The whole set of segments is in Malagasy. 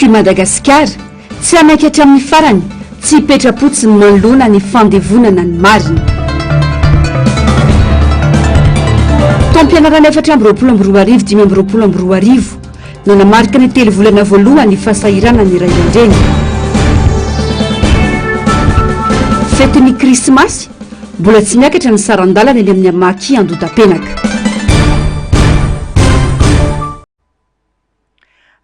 eto Madagasikara tsy anaiky hatramin'ny farany tsy hipetrapotsiny manoloana ny fandevonana ny marina. Taom-pianarana 422 nanamarika ny telo volana voalohany fasahirana ny ray aman-dreny. Fetin'ny krismasy mbola tsy miakatra ny sarandalana eny amin'ny Maki Andotapenaka.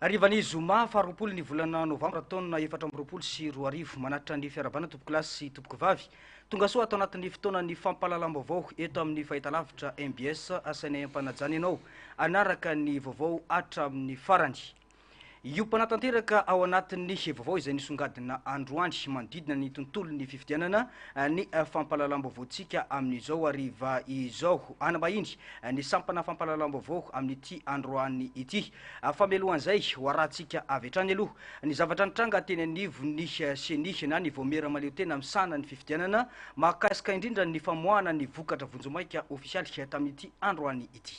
Arivany zoma faharoapolo ny volana novambra taona 2024 manatra ny fiaravana tompoko lasy sy tompoko vavy tonga soa atao anatin'ny fotoanany fampalalam-baovao eto amin'ny fahitalavitra MBS asaina ampanajana ianao anaraka ny vaovao hatramin'ny farany. Io mpanatanteraka ao anatin'ny vaovao izay nisongadina androany manodidina ny tontolo ny fifidianana ny fampalalam-baovaontsika amin'izao ariva izao anambahiny ny sampana fampalalam-baovao amin'ity androany ity. Famelohan'izay ho arahantsika avy hatrany aloha ny zavatra nitranga teny anivo ny seny na ny voamera maleo tena misana ny fifidianana mahakasika indrindra ny famoahana ny vokatra vonjomaika ofisialy tamin'ity androany ity.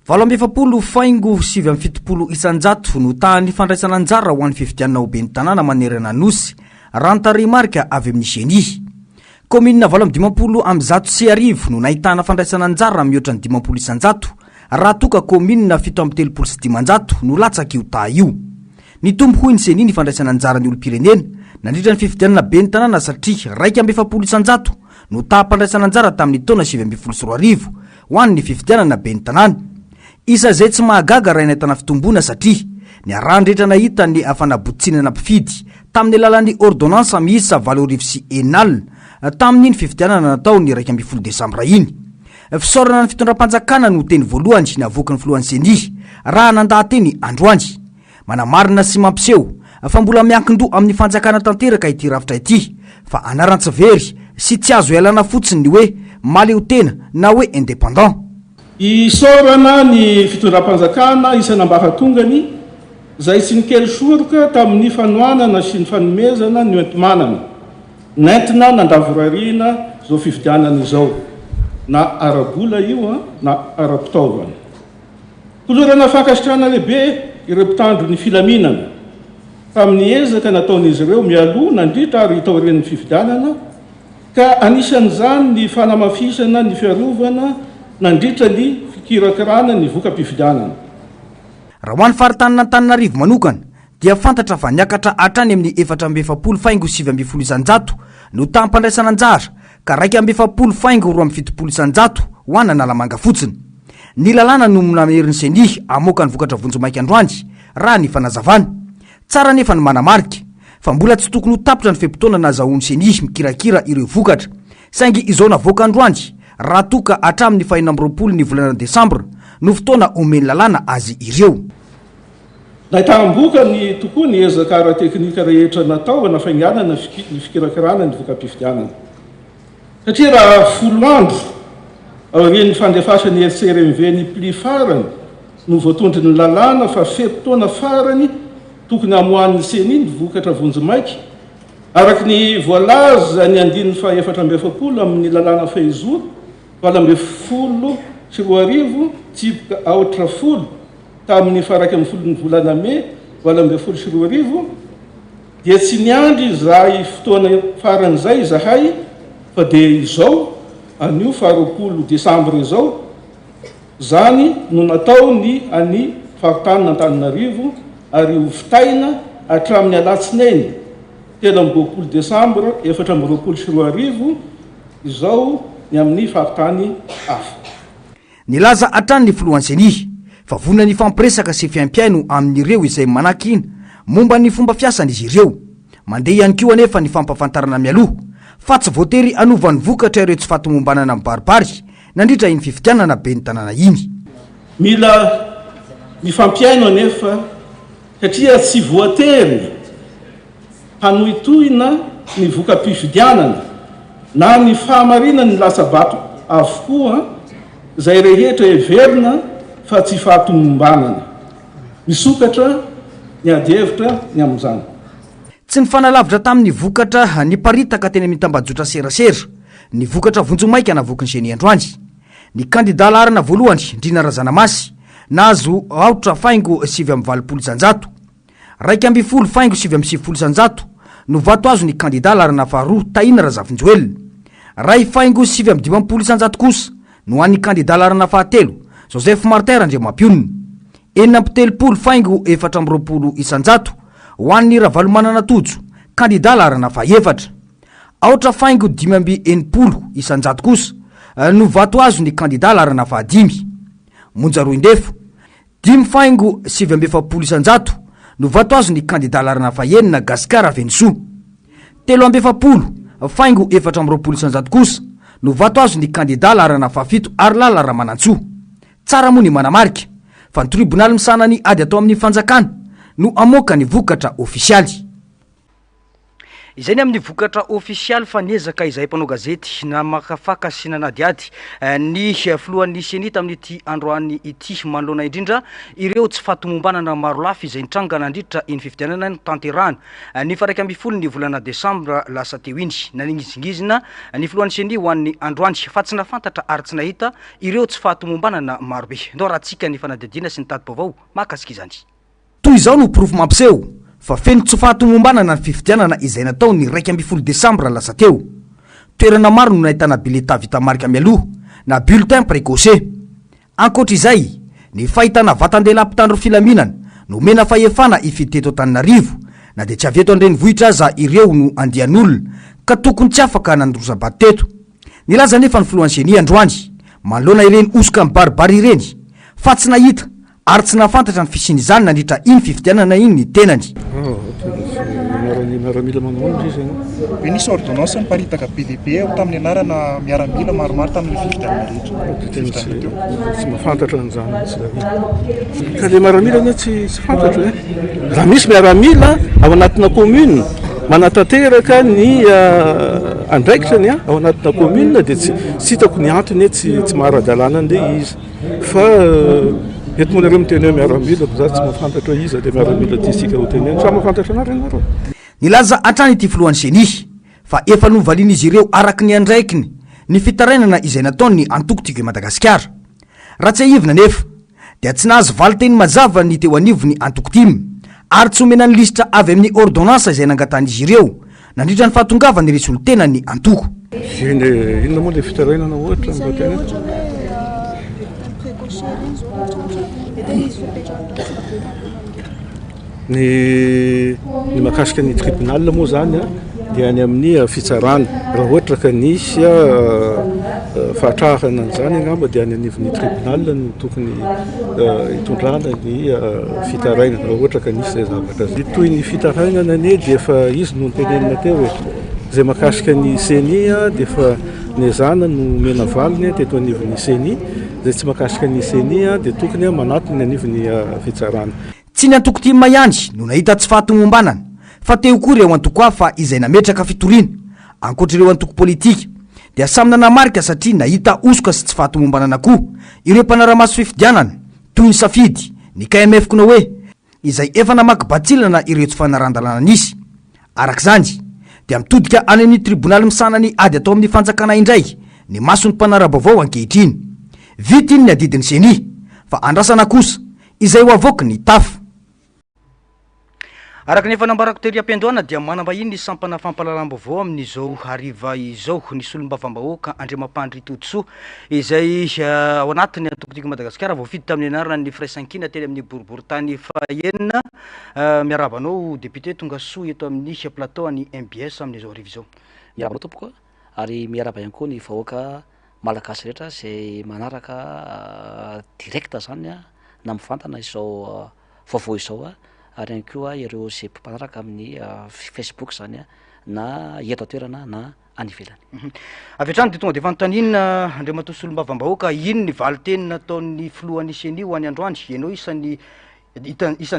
770 isanjato no tany fandraisana anjara ho an'ny fifidianana ho ben'ny tanàna manerana nosy rantaremarika avy amin'ny Geny. Kominina 710 no nahitana fandraisana anjara mihoatra ny 50 isanjato raha toka kominina 730 no latsaka io ta io. Nitombo hoy ny Geny ny fandraisana anjara ny olom-pirenena nandritra ny fifidianana ben'ny tanàna satria 170 isanjato no tahampandraisana anjara tamin'ny taona 2024 ho an'ny fifidianana ben'ny tanàna. Isa zay tsy mahagaga raha nahitana fitombona satria ny arandrehetra nahita ny afanabotsinana mpifidy tamin'ny alalan'ny ordonnansa miisa 4 tamin'iny fifidianana natao ny 12 desambra iny. Fisaorana ny fitondram-panjakana no teny voalohany ny avoaka ny filohan'ny Geny raha nandahateny androany. Manamarina sy mampiseho fa mbola miankin-doha amin'ny fanjakana tanteraka ity rafitra ity fa anarantsivery sy tsy azo ialana fotsiny ny hoe maleo tena na hoe indépendant. Isaorana ny fitondram-panjakana isan'ambaratongany zay sy nikely soroka tamin'ny fanoanana sy ny fanomezana ny oentomanana nentina nandavorariana zao fifidianana izao na arabola io na ara-pitaovana. Kolorana fankasitrahana lehibe ireo mpitandro ny filaminana tamin'ny ezaka nataon'izy ireo mialoha nandritra ary taoren'ny fifidianana ka anisan'izany ny fanamafisana ny fiarovana nandritra ny fikirakirana ny voka-pifidianana. Raha ho an'ny faritany Antananarivo manokana dia fantatra fa niakatra hatrany amin'ny 470 isanjato no tampandraisana anjara ka 170 isanjato ho an'ny Analamanga fotsiny. Ny lalàna no namerin'ny Geny amoaka ny vokatra vonjomaika androany raha ny fanazavana. Tsara nefa ny manamarika fa mbola tsy tokony ho tapitra ny fepotona nazahoan'ny Geny mikirakira ireo vokatra saingy izao navoaka androany raha toka hatramin'ny 20 ny volana Desambra no fotoana omeny lalàna azy ireo. Nahitamboka ny tokoa ny ezaka ara-teknika rehetra natao hanafainganana ny fikirakirana ny voka-pifidianana. Satria raha 10 andro aorian'ny fandefasany RCRMV ny pli farany no voatondry ny lalàna fa fepotona farany tokony amohan'ny Geny ny vokatra vonjomaika araka ny voalaza ny 470 amin'ny lalàna fehizoro 20 tsipika aotra folo tamin'ny faraka amin'ny folon'ny volana May 20 dia tsy niandry izay fotoana faran'izay zahay fa dia izao anio 20 Desambra izao zany no natao ny any faritany Antananarivo ary hovitaina hatramin'ny alatsinainy 20 Desambra 2024 izao ny amin'ny faritany hafa. Nilaza hatrany ny filohan'ny Geny fa vonona ny fampiresaka sy fiampiaino amin'ireo izay manakina momba ny fomba fiasan'izy ireo. Mandeha ihany koa anefa ny fampafantarana mialoha fa tsy voatery anovan'ny vokatra ireo tsy fatomombanana amin'ny baribary nandritra iny fifidianana ben'ny tanàna iny. Mila ny fampiaino anefa satria tsy voatery hanohitohina ny voka-pifidianana na ny fahamarinana ny lasa-bato avokoa zay rehetra everina fa tsy fahatomombanana misokatra ny adihevitra ny amin'izany. Tsy ny fanalavitra tamin'ny vokatra niparitaka teny amin'ny tambajotra serasera ny vokatra vonjomaika navoaky ny Geny androany. Ny kandida larana voalohany Ndrina Razanamasy nahazo aotra faingo 720 isanjato. raiky amby folo faingo 7 sanjato no vato azo ny candidat larana faharoa Tahina Razafinjoely. Ray faingo 7 sanjato kosa no an'ny candidat larana fahatelo Joseph Martin Andriamapionina. 7 faingo 4 isanjato ho an'ny Ravalomanana Tojo candidat larana fahaefatra. Aotra faingo 5 isanjato kosa no vato azo ny candidat larana fahadimy Monja Roindefo. 5 faingo 7 isanjato no vato azo ny candidat larana fahenina Gaskar Avensoa. 7 faingo 4 isanjato kosa no vato azo ny candidat larana fahafito Arlala Ramanantsoa. Tsara moa ny manamarika fa ny tribonaly misanany ady atao amin'ny fanjakana no amoaka ny vokatra ofisialy. Izay ny amin'ny vokatra ofisialy fanezaka izay mpanao gazety na makafaka sy nanadiady ny filohan'ny CENI tamin'ity androany ity manoloana indrindra ireo tsy fatomombanana maro lafy izay nitranga nandritra iny fifidianana ny tanterahana ny faraika amby folo ny volana desambra lasa teo iny naningizingizina ny filohan'ny CENI ho an'ny androany fa tsy nafantatra ary tsy nahita ireo tsy fatomombanana maro be. Ndao raha tsika ny fanadidina sy ny tadi-baovao mahakasika izany. Toy izao no porofo mampiseho fa feno tsy fahatomombanana ny fifidianana izay natao ny 2 desambra lasa teo. Toerana maro no nahitana bileta vita marika mialoha na bulletin précoce. Ankoatra izay, ny fahitana vatandehilahy mpitandro filaminana no mena fahefana ifiteto Antananarivo na dia tsy avy eto an-drenivohitra aza ireo no andian'olona ka tokony tsy afaka nandrosabato teto. Nilaza nefa ny filohan'ny CENI androany manoloana ireny osoka mibaribary ireny fa tsy nahita ary tsy nafantatra ny fisian'izany nandritra iny fifidianana iny ny tenany. Miaramila manao izy hoe nisy ordonnance niparitaka PDP ao tamin'ny anarana miaramila maromaro tamin'ny fifidianana rehetra. Tsy mahafantatra an'izany ka le miaramila anie tsy fantatra raha misy miaramila ao anatina commune manatanteraka ny andraikitrany ao anatina commune dia tsy hitako ny antony tsy mahara-dalàna an'ilay izy fa eto moa nareo miteny hoe miaramila za tsy mahafantatra izy dia miaramila tisika ho teneny sa mahafantatra anareo ianareo. Nilaza hatrany ity filohan'ny CENI fa efa novalian'izy ireo araky ny andraikiny ny fitarainana izay nataony antokotiko Madagasikara. Raha tsy haivina nefa dia tsy nahazo valy teny mazava ny teo anivony antokotimy ary tsy omena ny lisitra avy amin'ny ordonnance izay nangatan'izy ireo nandritra ny fahatongavany resy olo tena ny antoko. Inona moa le fitarainana ohatra mbatena ny mahakasika ny tribunal moa zany dia any amin'ny fitsarana raha ohatra ka nisy fahatrahana an'izany angamba dia any anivon'ny tribunal no tokony hitondrana ny fitarainana raha ohatra ka nisy zay zavatra zay. Toy ny fitarainana anie dia efa izy no nitenenina teo hoe zay mahakasika ny CENI dia efa nezana no mena valiny teto anivon'ny CENI, zay tsy mahakasika ny CENI dia tokony manatony anivon'ny fitsarana. Tsy ny antokotimy mahandry no nahita tsy fahatomombanana fa teo koa ireo antoko hafa izay nametraka fitoriana ankoatra ireo antoko politika dia samy nanamarika satria nahita osoka sy tsy fahatomombanana koa ireo mpanaramaso fifidianana toy ny safidy ny KMF kuna hoe izay efa namaky batsilana ireo tsy fanaran-dalàna nisy. Arak'izany dia mitodika any amin'ny tribonaly misanany ady atao amin'ny fanjakana indray ny mason'ny mpanara-baovao ankehitriny. Vita iny ny adidin'ny CENI fa andrasana kosa izay ho avoaka ny tafo. Araka ny fanambarako tery am-piandohana dia manambahiny ny sampana fampalalam-baovao amin'izao hariva izao ny solombavam-bahoaka Andriamampandry Totosoa izay ao anatiny antokotiko Madagasikara voafidy tamin'ny anarana ny firaisankina teny amin'ny boriboritany fahenina. Miarabanao député Tongasoa eto amin'ny plateau ny MBS amin'izao hariva izao. Miarabanao tompoko ary miaraba ihany koa ny vahoaka malagasy rehetra izay manaraka direkta zany na mifantana izao vaovao izao ary ihany koa ireo izay mpanaraka amin'ny Facebook zany na eto atoerana na any ivelany. Avy hatrany dia tonga dia fanontaniana Andriamatoa solombavam-bahoaka ino ny valiteny nataon'ny filohan'ny CENI ho any androany ianao isan'ny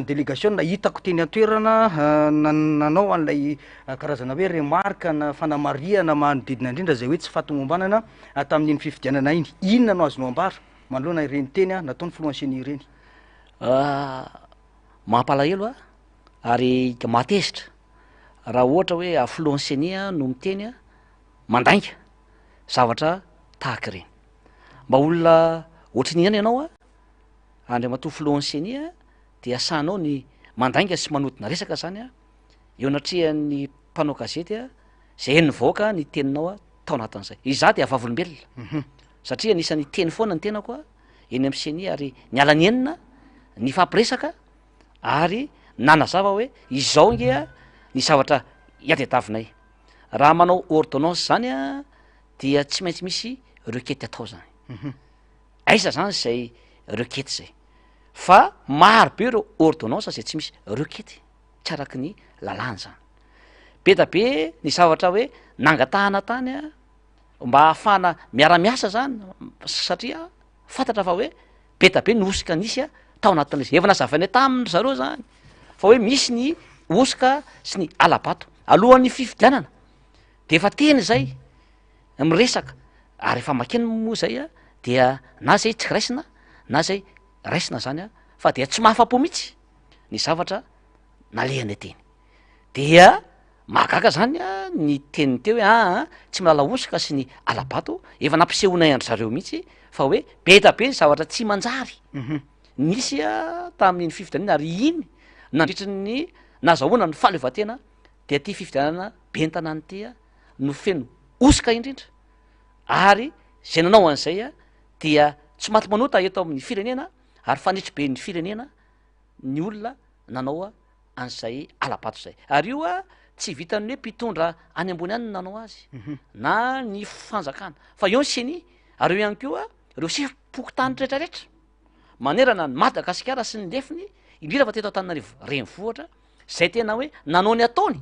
délégation hitako teny atoerana nanao an'ilay karazana hoe remarque na fanamariana manodidina indrindra zay hoe tsy fahatomombanana tamin'iny fifidianana iny. Inona no azonao ambara manoloana ireny teny nataon'ny filohan'ny CENI ireny? Mampalahelo ary matezitra raha ohatra hoe filohan'ny CENI no miteny mandainga zavatra tahaka ireny. Mba olona ohatry ny ihany ianao Andriamatoa filohan'ny CENI dia asanao ny mandainga sy manodina resaka zany a eo anatrihan'ny mpanao gazety a zay nivoaka ny teninao a tao anatin'izay iza de avavolombelona satria nisan'ny teny foana ny tenako a eny amin'ny seny ary niala ny enina ny fampiresaka ary nanazava hoe izao nge a ny zavatra iadetavinay raha manao ordonnance zany a dia tsy maintsy misy requête atao zany aiza zany zay requête zay fa maro be reo ordonnance zay tsy misy requête tsy araky ny lalàna zany be da be ny zavatra hoe nangatahana tany a mba ahafahana miara-miasa zany satria fantatra fa hoe be da be ny osika nisy a tao anatin'izy efa nazavany tamin zareo zany fa hoe misy ny osika sy ny alabato alohan'ny fifidianana de efa teny zay miresaka ary efa makeny moa zay a dia na zay tsy raisina na zay raisina zany a fa dia tsy mahafapo mihitsy ny zavatra nalehany teny dia mahagaga zany a ny teniny teo hoe tsy milala osika sy ny alabato efa nampisehonay andry zareo mihitsy fa hoe be da be ny zavatra tsy manjary nisy a tamin'iny fifidianana ary iny nandritry ny nazahoana ny fahaleovan-tena dia ty fifidianana be n-tanàny ty a no feno osika indrindra ary zay nanao an'izay a dia tsy maty manota eto amin'ny firenena ary fanitry be ny firenena ny olona nanao a an'izay alabato zay ary io a tsy vitany hoe mpitondra any ambony any nanao azy na ny fanjakana fa eo ny seny ary eo ihany keo a reo sipokotany rehetrarehetra manerana ny Madagasikara sy ny lefiny indrindra fa teto Antananarivo renivohitra zay tena hoe nanao ny ataony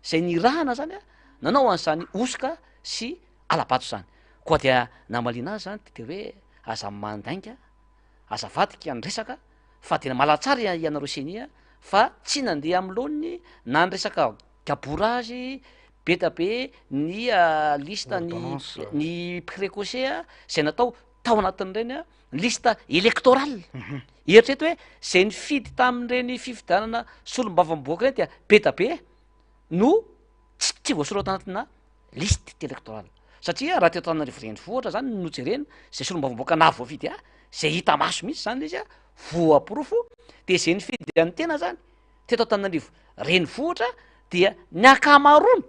zay nirahana zany a nanao an'izany osika sy alabato zany koa dia namalina azy zany de hoe aza mandainga aza vadika ny resaka fa tena malatsara ianareo senia fa tsy nandeha amin'ny loany na ny resaka gaborazy be da be ny lista ny précoce zay natao tao anatin'ireny a lista électorale eritreto hoe zay ny fidy tamin'ireny fifidianana solombavam-boaka reny dia be da be no tsy voasoratra anatina liste électorale satria raha teto Antananarivo renivohitra zany no jerena zay solombavam-boaka na voafidy zay hita maso mihitsy zany izy a voapirofo de zay ny fidy an'ny tena zany teto Antananarivo renivohitra dia ny akamaroany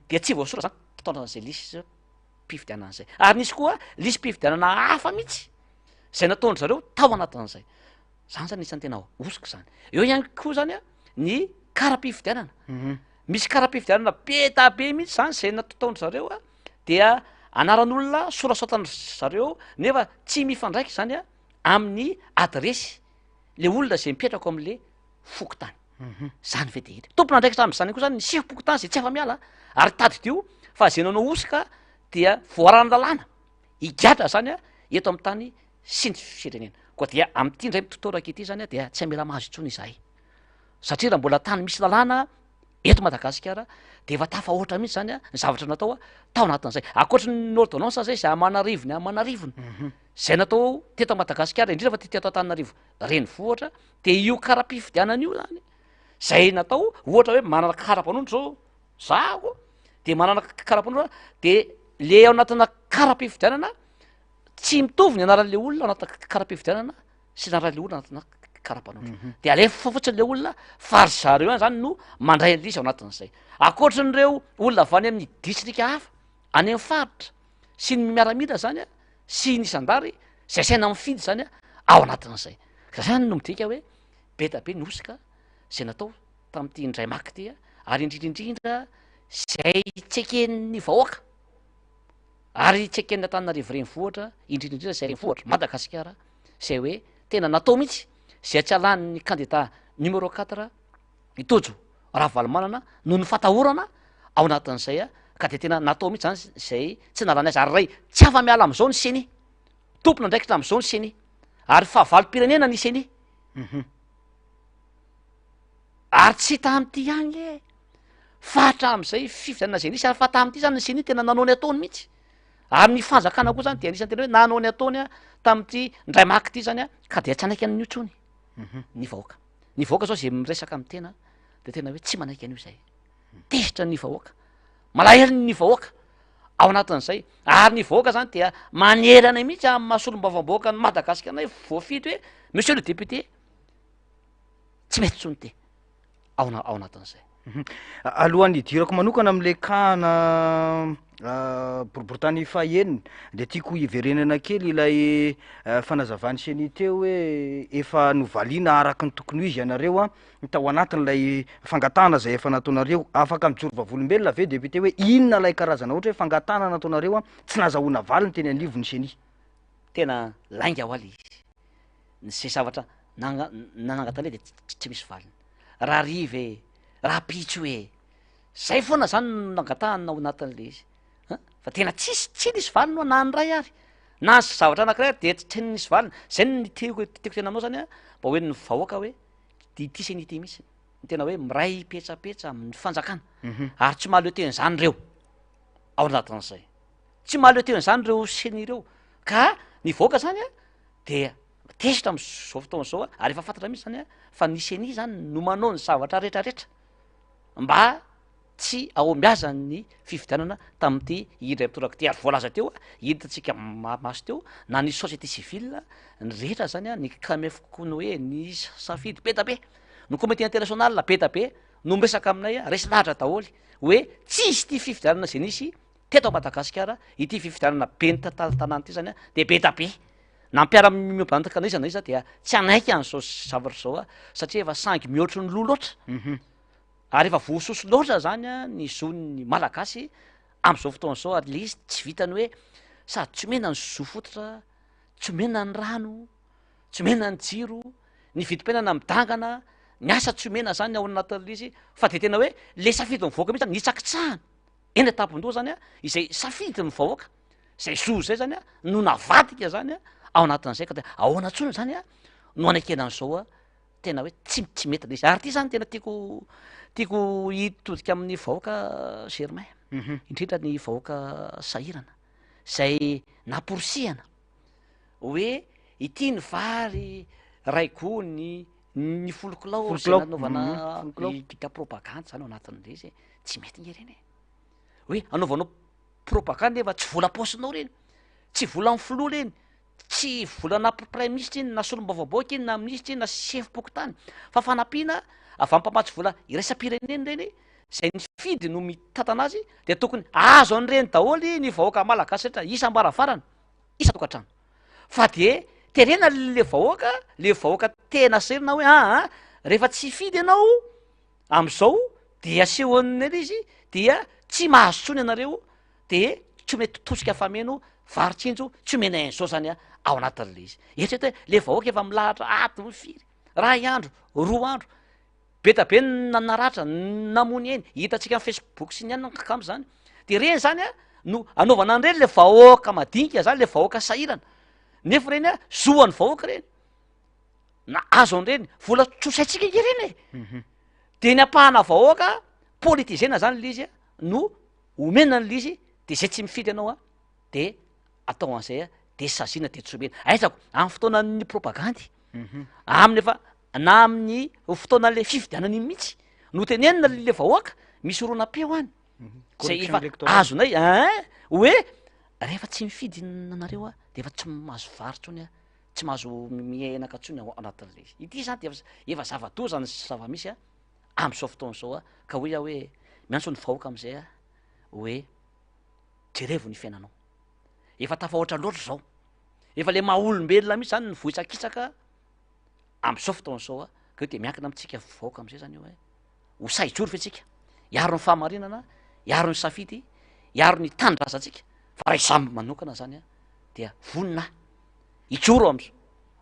dia tsy voasoratra zany tataon'izay lisy mpifidianana zay ary nisy koa lisy mpifidianana hafa mihitsy zay nataondry zareo tao anatin'izay zany zany isan'ny tena osika zany eo ihany koa zany a ny karam-pifidianana misy karam-pifidianana be da be mihitsy zany zay nataondry zareo a dia anaran'olona sorasoratra zareo nefa tsy mifandraiky zany a amin'ny adresy le olona zay mipetrako am'le fokotany zany ve de hita tompona andraikitra am'zany koa zany ny sifo-pokotany zay tsy afa miala ary tadidio fa zay nanao osika dia voarany lalàna igatra zany a eto amin'ny tany sy ny firenena koa dia am'ty ndray mitotoraka ity zany a dia tsy amela mahazo itsony izahay satria raha mbola tany misy lalàna eto Madagasikara de efa tafahoatra mihitsy zany a ny zavatra natao a tao anatin'izay akoatra ny ordonnance zay zay amanarivony amanarivony zay natao teto Madagasikara indrindra fa teto Antananarivo renivohitra de io karam-pifidianana io zany zay natao ohatra hoe manana karapanondro zao zako de manana karapanondro de le ao anatina karam-pifidianana tsy mitovy ny anaran'le olona anatina karam-pifidianana sy anaran'le olona anatina karapanondro de alefa fotsiny le olona fary zareo any zany no mandray an'lisy ao anatin'izay akoatrin'ireo olona avy any amin'ny distrika hafa any amin'ny faritra sy ny miaramila zany a sy ny sandary zay saina mifidy zany a ao anatin'izay zany no midika hoe be da be ny osika zay natao tamin'ity indray maky ty a ary indrindraindrindra zay tseken'ny vahoaka ary tseken'ny Antananarivo renivohitra indrindraindrindra zay renivohitra Madagasikara zay hoe tena natao mihitsy zay tsy alan'ny candidat numéro 4 itojo Ravalomanana no ny fatahorana ao anatin'izay a ka de tena natao mihitsy zany zay tsy nalany azy ary ray tsy afa miala am'izao ny seny tompona andraikitra am'izao ny seny ary fahavalo-pirenena ny seny ary tsy hita am'ty ihany e fa hatramin'izay fifidianana zay nisy ary fa tam'ty zany ny seny tena nanao ny ataony mihitsy ary ny fanjakana koa zany de anisany tena hoe nanao ny ataony a tamin'ity ndray maky ty zany a ka de tsy anaiky an'io tsony ny vahoaka zao zay miresaka amin'ny tena de tena hoe tsy manaiky an'io zay tesitra ny vahoaka malahelo ny vahoaka ao anatin'izay ary ny vahoaka zany dia manerana mihitsy amin'ny mahasolom-bavam-bahoaka ny Madagasikara hoe voafidy hoe monsieur le député tsy mety tsony te ao anatin'izay. Alohan'ny dirako manokana am'le kana boriboritany fahenina de tiako iverenana kely ilay fanazavany seny teo hoe efa novaliana araky ny tokony ho izy ianareo a tao anatin'lay fangatana zay efa nataonareo afaka mijoro vavolombelona ve député hoe inona lay karazana ohatra hoe fangatana nataonareo a tsy nazahoana valiny teny anivony seny tena lainga ho aly ny se zavatra nanangatale de tsy misy valiny raha rive raha pitso hoe zay foana zany nangatahana ao anatin'le izy fa tena tsy nisy valiny na nyray ary na sy zavatra anakiray ary de tsy nisy valiny zay ny tiako tena aminao zany a mba hoe ny vahoaka hoe ty seny ity mihitsy ny tena hoe miray petsapetsa amin'ny fanjakana ary tsy mahaleo ten'zany reo ao anatin'izay tsy mahaleo ten'zany reo seny reo ka ny vahoaka zany a de tesitra am'zao fotoana zao a ary efa fantatra mihitsy zany a fa nisy eny zany no manao ny zavatra rehetrarehetra mba tsy aombiaza ny fifidianana tamin'ity hidray pitoraka ty ary voalaza teo a hitatsika maso teo na ny société civile ny rehetra zany a ny kamefokony hoe ny safidy be tabe no comité international be tabe no miresaka aminay a resy lahatra daholy hoe tsisy ty fifidianana zay nisy teto a Madagasikara ity fifidianana be ny tanàna ty zany a de be tabe na mpiara-miobanitaka na iza na iza dia tsy anaiky an'zao zavatra zao a satria efa sangy mihoatry ny lo loatra ary efa voasoso loatra zany a ny zon'ny malagasy am'izao fotoana zao ary le izy tsy vitany hoe sady tsy omena ny zo fototra tsy omena ny rano tsy omena ny jiro ny vidim-piainana midangana ny asa tsy omena zany ao anatin'le izy fa de tena hoe le safidy ny vahoaka mihitsy zany nitsakitsahana eny atapondoha zany a izay safidy ny vahoaka zay zo zay zany a no navadika zany a ao anatin'izay ka de ahoana tsony zany a no anakenan'izao a tena hoe tsy mety le izy ary ty zany tena tiako hitodika amin'ny vahoaka Germain indrindra ny vahoaka sahirana zay naporisihana hoe ity ny vary raigony ny folklore zay nanaovana ika propagande zany ao anatin'le izy tsy mety nge reny hoe anaovanao propagande nefa tsy vola paosinao reny tsy vola ny filoha reny tsy volana prime ministre iny na solom-bavaboaka iny na ministre iny na chef-pokotany fa fanampiana avy ampamatsy vola iraisam-pireneny reny zay ny fidy no mitantana azy de tokony azo an'ireny daholy ny vahoaka malagasy rehetra isam-baravarana isa-tokantrano fa de terena le vahoaka tena serina hoe rehefa tsy fidy ianao am'izao de asehoan'ny eny izy dia tsy mahazo tsony ianareo de tsy mety tosika fameno varitsinjo tsy omena en'izao zany a ao anatin'le izy eritreto hoe le vahoaka efa milahatra aty ny firy ray andro roa andro be tabe naratra namony eny hitatsika amin'ny facebook sy ny anina kakamo zany de reny zany a no anaovana an'ireny le vahoaka madinika zany le vahoaka sahirana nefa reny a zoan'ny vahoaka reny na azo an'ireny vola tsosaitsika nge reny e de ny apahana vahoaka politizena zany le izy a no omena n'le izy de zay tsy mifidy ianao a de atao an'izay a de sazina de tsy omena aitsako amin'ny fotoanany propagandy amin'ny efa na amin'ny fotoanan'le fifidianana iny mihitsy no tenenina le vahoaka misy oronam-peo any zay efa azonay hoe rehefa tsy mifidy nanareo a de efa tsy mahazo vary tsony a tsy mahazo miainaka tsony ao anatin'le izy ity zany de efa zava-doza ny zava-misy a am'izao fotoana zao a ka hoe hoe miantso ny vahoaka am'izay a hoe jerevo ny fiainanao efa tafahoatra loatra zao efa le maha olombelona mihitsy zany ny vohitsakitsaka am'izao fotoana zao a ka hoe de miankina amitsika vahoaka am'izay zany io hoe ho saijory fetsika hiaro ny fahamarinana hiaro ny safidy hiaro ny tanindrazantsika fa raha izamy manokana zany a dia vonina ijoro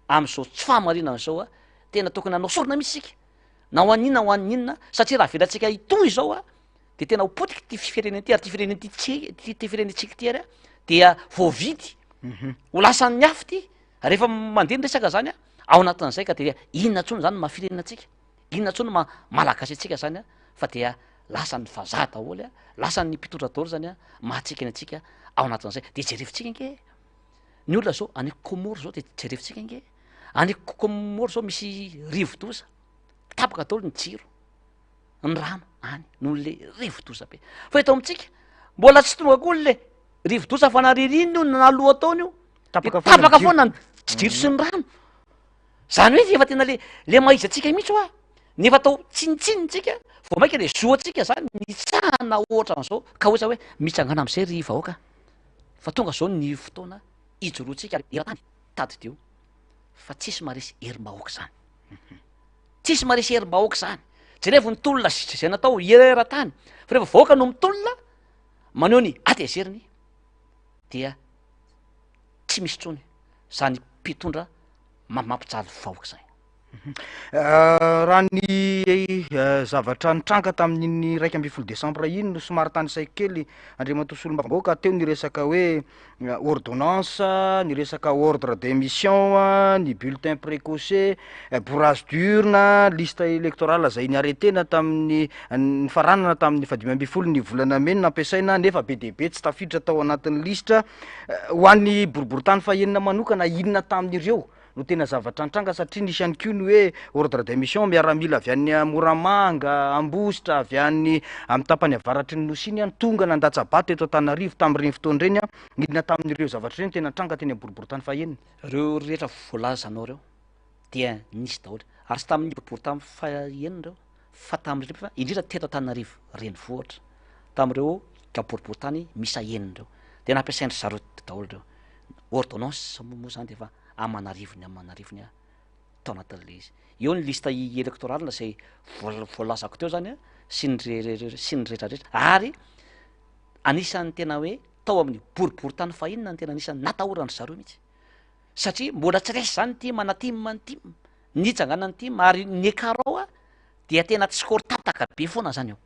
am'izao tsy fahamarinana zao a tena tokony anao sorona mihitsy sika na ho aninona ho aninona satria raha velantsika itoy zao a de tena hopotika ty fireneny ty ary ty fireneny ty firenentsika ty ary a dia voavidy ho lasan'ny afy ty rehefa mandeha nyresaka zany a ao anatin'izay ka de inona tsony zany mahafirenenantsika inona tsony malagasy atsika zany a fa dia lasan'ny vazaha daholy a lasan'ny mpitondra daholy zany a mahatsika ny atsika ao anatin'izay de jerevitsika nge ny olona zao any Komoro zao de jerevitsika nge any Komoro zao misy rivo-doza tapaka daholy ny jiro ny rano any noho le rivo-doza be fa eto amitsika mbola tsy tonga koa le rivo-doza fa naririny io naloha ataony io tapaka foana ny jiro sy ny rano zany hoe efa tena le maizy atsika mihitsy hoa nefa atao tsinitsinitsika vo maika le zoatsika zany nitsahana ohatra n'zao ka ohatsa hoe mitsangana am'izay ry vahoaka fa tonga zao ny fotoana ijoroantsika eratany tady deo fa tsisy maresy herim-bahoaka zany tsisy maresy herim-bahoaka zany jerevy ny tolona zay natao eratany fa rehefa vahoaka no mitolona maneho ny atezeriny dia tsy misy tsony zany mpitondra mampijaly vahoaka zay raha ny zavatra nitranga tamin'ny raiky amby folo desambra iny no somary tany saiko kely andriamatosolom-bahoaka teo ny resaka hoe ordonnance ny resaka ordre d'émission ny bulletin précoché bourrage d'urne liste électorale zay ny arretena tamin'ny ny faranana tamin'ny fadimy amby folo ny volana meny nampiasaina nefa be dehibe tsy tafiditra tao anatin'ny liste ho an'ny boriboritany fahenina manokana inona tamin'ireo no tena zavatra nitranga satria nisy ihany ko ny hoe ordre d'émission miaramila avy an'ny Moramanga Ambositra avy an'ny amin'ny tapany avaratry ny Nosiny any tonga nandatsabato eto Antananarivo tamin'ireny fotoana ireny inona tamin'ireo zavatra ireny tena tranga teny boriboritany fahenina reo rehetra voalazanao reo dia nisy daholo ary sy tamin'ny boriboritany fahenina reo fa tamin'ireo fa indrindra teto Antananarivo renivohitra tamin'ireo ka boriboritany misa enina reo dia nampiasaindry zareo daholo reo ordonnance moa zany de fa amanarivony tao anatin'le izy eo ny lista électorale zay voalazako teo zany sy ny rehetrarehetra ary anisan'ny tena hoe tao amin'ny boriboritany fahinina ny tena anisan'ny natahorany zareo mihitsy satria mbola tsy resy zany ty manatima ny tim nitsanganany tim ary ny ekarao dia tena tsy skory tapitaka be foana zany eo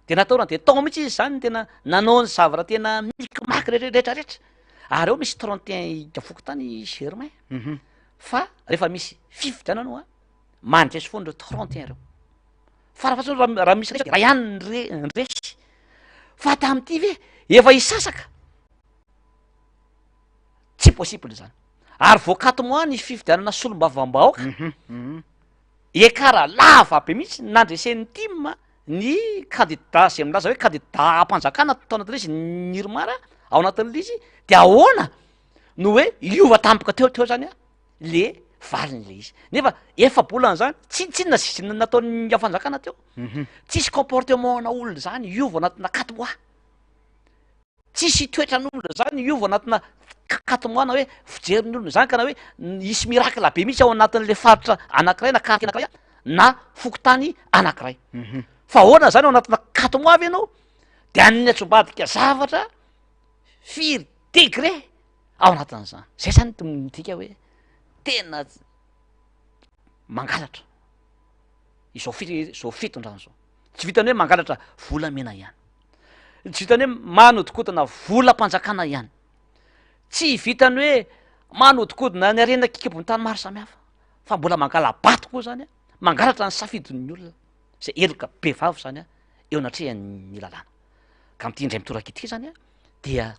de natahorany de tao mihitsy izy zany tena nanao ny zavatra tena mikimaky rehetrarehetra ary eo misy 31 gafoko tany Germain fa rehefa misy fifidianano mandresy foana reo 31 reo farafatsy raha misy resy raha ihany resy fa tam'ty ve efa isasaka tsy possible zany ary voakato moa ny fifidianana solombavam-bahoaka ekara lava be mihitsy nandresen'ny tim ny candidat zay milaza hoe candidat ampanjakana tao anatin'le izy nirmara ao anatin'le izy de ahoana no hoe iova tampoka teo zany le valiny le izy nefa efa bolana zany tsinona sy nataony afanjakana teo tsisy comportement na olona zany iova anatina 4 mois tsisy toetran'olona zany iova anatina 4 mois na hoe fijerin'ny olona zany ka na hoe isy miracle be mihitsy ao anatin'le faritra anankiray na karaky anankiray na fokotany anankiray fa ahoana zany ao anatina 4 mois avy ianao de an'ny atsombadika zavatra firy degré ao anatin'zany zay zany midika hoe tena mangalatra izao fitondrano zao tsy vitany hoe mangalatra volamena ihany tsy vitany hoe manodikodina volam-panjakana ihany tsy vitany hoe manodikodina ny arena kikibony tany maro samihafa fa mbola mangala bato koa zany mangalatra ny safidin'ny olona zay eloka be vavy zany eo anatrehan'ny lalàna ka mity indray mitorakitika zany dia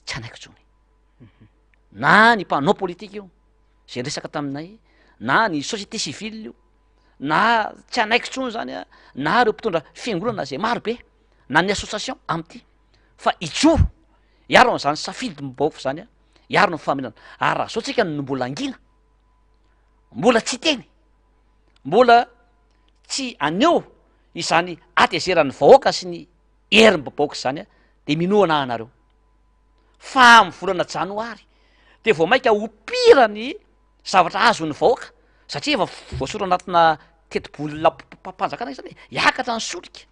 tsy anaiko tsony na ny mpanao politika io zay resaka taminay na ny société civile io na tsy anaiko tsony zany na reo mpitondra fiangonana zay maro be na ny association am'ty fa ijoro iaro n'zany safidy mibaoko zany iaro no faminana ary raha zao tsika no mbola angina mbola tsy teny mbola tsy aneo izany atezeran'ny vahoaka sy ny herim-babaoka zany de minoana anareo fa amy volana janoary de vao maika hopirany zavatra azony vahoaka satria efa voasoro anatina tetibolina mpanjakana zany hiakatra ny solika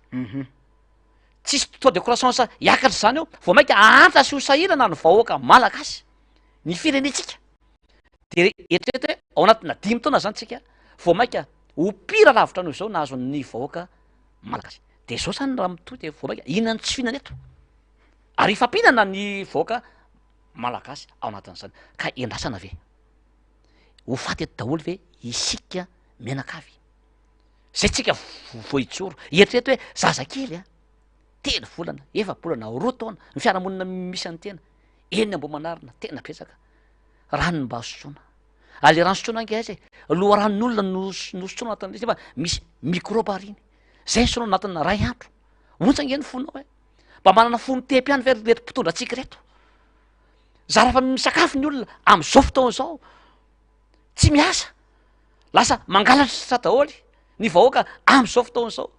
tsisy taux de croissance hiakatra zany eo vao maika aanta sy ho sahirana ny vahoaka malagasy ny firenetsika de eritreto ao anatina 5 taona zany tsika vao maika hopira lavitra noho zao nahazo ny vahoaka malagasy de zao zany raha mito de vao maika inany tsy fihinana eto ary ifampinana ny vahoaka malagasy ao anatin'zany ka endrasana ve ho faty eto daholo ve isika menakavy zay tsika voitsoro eritreto hoe zazakely telo volana efa-bolana roa taona ny fiarahamonina misy any tena eny ambo manarina tena pesaka ranony mba sotsona ale rano sotsona angeazay loha ranon'olona nosotsona anatin'le fa misy microba riny zay sono anatina ray andro ontsangeny fonao mba manana fony tempiany ve reto mpitondra atsika reto za rafa misakafo ny olona am'izao fotoana zao tsy miasa lasa mangalatra daholo ny vahoaka am'izao fotoana zao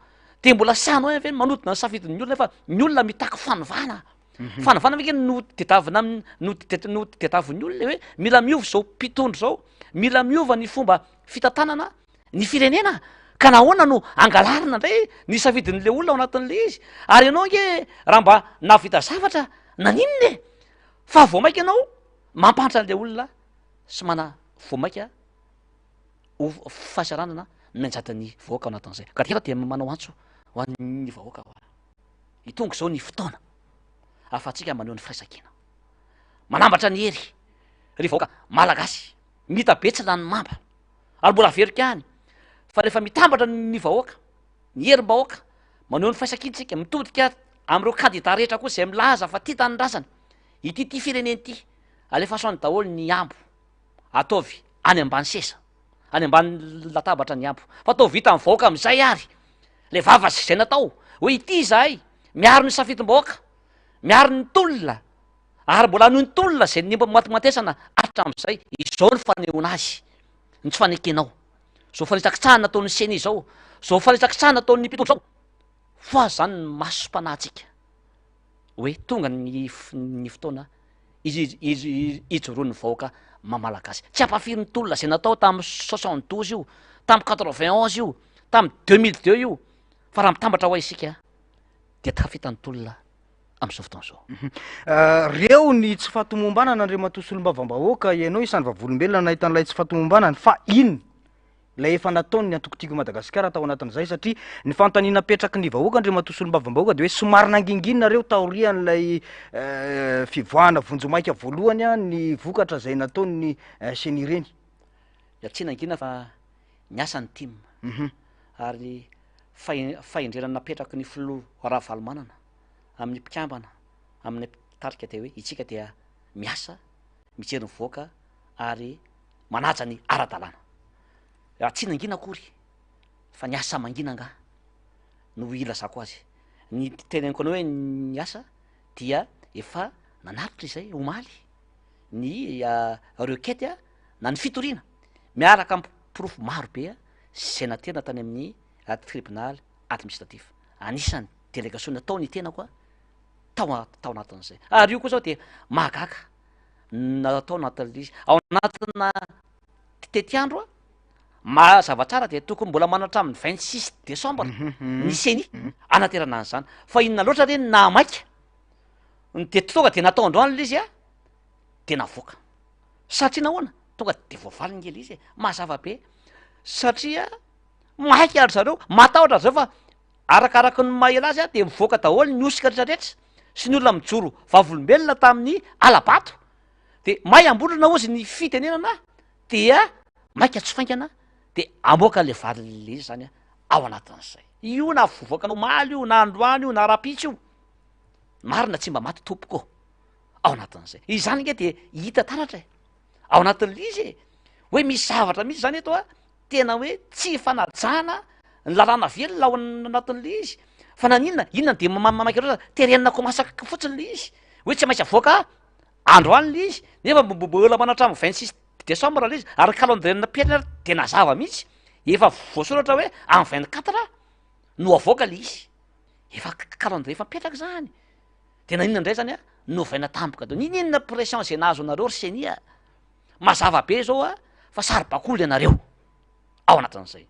de mbola sano ve manodina ny safidiny olona fa ny olona mitaky fanovana fanovana veke no tetavina no tetavin'ny olona hoe mila miova zao mpitondro zao mila miova ny fomba fitantanana ny firenena ka nahoana no angalarina ndray ny safidin'le olona ao anatin'le izy ary ianao nge raha mba navita zavatra naninone fa voamaika ianao mampantatra an'le olona sy mana voamaika ho fahasaranana mianjatany vahoaka ao anatin'izay ka tena dia manao antso ho an'ny vahoaka itonga zao ny fotoana afatsika maneho ny firaisakina manambatra ny hery ry vahoaka malagasy mitabetsana ny mamba ary mbola verika any fa rehefa mitambatra ny vahoaka ny herim-bahoaka maneho ny firaisakinatsika mitodika am'ireo kandida rehetra koa zay milaza fa ty tanindrazana ity fireneny ty alefasoany daholo ny ambo ataovy any ambany sesa any ambany latabatra ny ambo fa atao vita amin'ny vahoaka am'izay ary le vavasy zay natao hoe ity zahay miaro ny safidim-bahoaka miaro ny tolona ary mbola noho ny tolona zay ny matesana atra am'izay izao ny fanehoana azy ny tsy fanekenao zao fanitsakitsahana nataon'ny seny zao zao fanitsakitsahana nataon'ny mpitondro zao fa zany ny masompanahitsika hoe tonga ny fotoana ijoroan'ny vahoaka mamalagasy tsy ampafiry ny tolona zay natao tamin'ny 72 io tamin'ny 91 io tamin'ny 2002 io fa raha mitambatra ho isika de tafitany tolona am'izao fotoana zao reo ny tsy fahatomombanana andre matosolombavambahoaka ianao isan'ny vavolombelona nahitan'ilay tsy fahatomombanany fa iny lay efa nataony ny antokotiko madagasikara tao anatin'izay satria ny fantaniana petraky ny vahoaka andre matosolombavambahoaka de hoe somary nanginginareo taorian'lay fivoahana vonjomaika voalohany a ny vokatra zay nataony seny reny tsy nangina fa ny asany tim ary fahendrena napetraky ny filoha raha valomanana amin'ny mpikambana amin'ny tarika de hoe itsika dia miasa mijery ny voaka ary manaja ny ara-dalàna tsy nangina akory fa ny asa mangina nga no ilazako azy ny teneniko anao hoe ny asa dia efa nanaritra izay omaly ny requête na ny fitoriana miaraka mpirofo maro be zay natena tany amin'ny tribunal administratif anisan'ny délégation natao ny tenako tao anatin'izay ary io koa zao de mahagaga natao anatin'izy ao anatina tetiandro a mazavatsara de tokony mbola manatra amin'ny 26 décembre ny seny anaterana an'izany fa inona loatra reny namaika de tonga de natao androany izy a de navoaka satria nahoana tonga de voavaliny ngely izy mazava be satria maika ary zareo matahotra zareo fa arakaraky ny mahela azy a de mivoaka daholo ny osika retrarehetra sy ny olona mijoro vavolombelona tamin'ny alabato de may ambolona ozy ny fitenenana dia maika tsy faingana de amoaka le valy le izy zany ao anatin'izay io na vovoakanao maly io na androany io na rapitsy io marina tsy mba maty tompoko ao anatin'izay izany nge de hita taratra ao anatin'le izy hoe misy zavatra mihitsy zany eto a tena hoe tsy fanajana ny lalàna velona ao anatin'le izy fa naninona inona de mamaika loatra terenina komasaka fotsiny le izy hoe tsy maintsy avoaka androany le izy nefa mbola manatra amin'ny 26 décembre le izy ary calendrier piaina de nazava mihitsy efa voasoratra hoe amin'ny 24 no avoaka le izy efa calendrier efa mipetraka zany de naninona indray zany a novaina tampoka do ninona pression zay nahazo anareo ry senia mazava be zao a fa sary bakoly anareo ao anatin'izay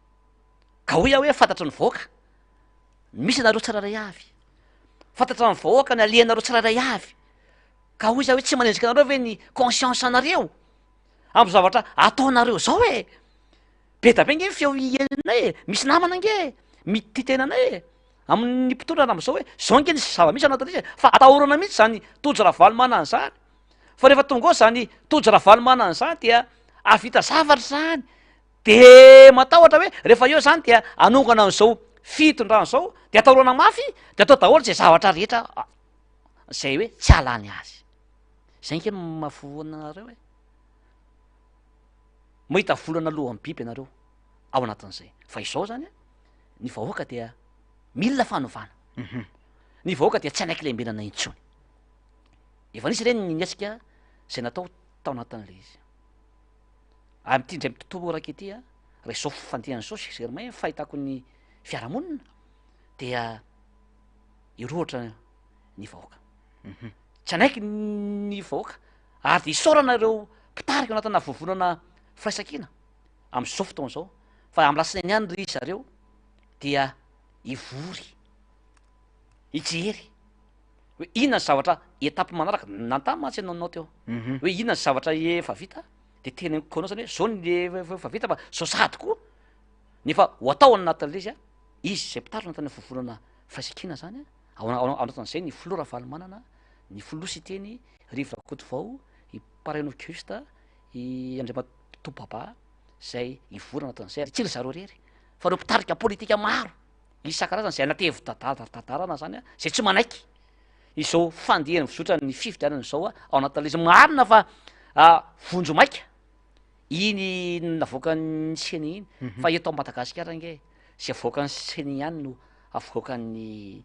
ka hoy a hoe fantatry ny vahoaka misy anareo tsiraray avy fantatra ny vahoaka ny alianareo tsiraray avy ka hoy za hoe tsy manendrika anareo ve ny conscience anareo amy zavatra ataonareo zao e be da be nge feo ienay e misy namana nge mititenanay e amin'ny mpitondra am'izao hoe zao nge ny zava-misy anatin'izy fa atahorana mihitsy zany tojo ravalomana an'izany fa rehefa tonga ao zany tojo ravalomana an'izany dia avita zavatra zany de matahotra hoe rehefa eo zany dia anongana an'izao fitondrano zao de atahorana mafy de atao daholo zay zavatra rehetra zay hoe tsy alany azy zay nke mahafoanareo e mahita volana alohan'ny biby anareo ao anatin'izay fa izao zany ny vahoaka dia milina fanovana ny vahoaka dia tsy anaiky lembenana intsony efa nisy reny niatsika zay natao tao anatin'le izy am'ty ndray mitontolo raiky ity a resao fandehan'ny sao germain fahitako ny fiarahamonina dia iroatra ny vahoaka tsy anaiky ny vahoaka ary de isaorana ireo mpitarika anatina vovonana firaisankina am'izao fotoana zao fa am'lasinainy ihany ry zareo dia ivory ijery hoe inona ny zavatra etapy manaraka nantamatsy anao teo hoe inona ny zavatra efa vita de teny konao zany hoe zao ny efa vita fa zao sady koa nefa ho atao anatin'le izy izy zay mpitaro anatiny vovonana firaisankina zany ao anatin'izay ny filora valomanana ny filosy teny rivotra koto vao i paraino krista i andriamatombaba zay ivory anatin'izay tsy ry zareo rery fa reo mpitarika politika maro isan-karazany zay anatevi-tadarana zany zay tsy manaiky izao fandehany vizotra ny fifidianana zao ao anatin'le izy marina fa vonjo maika iny navoaka ny seny iny fa eto Madagasikara nge zay avoakany seny ihany no avoakany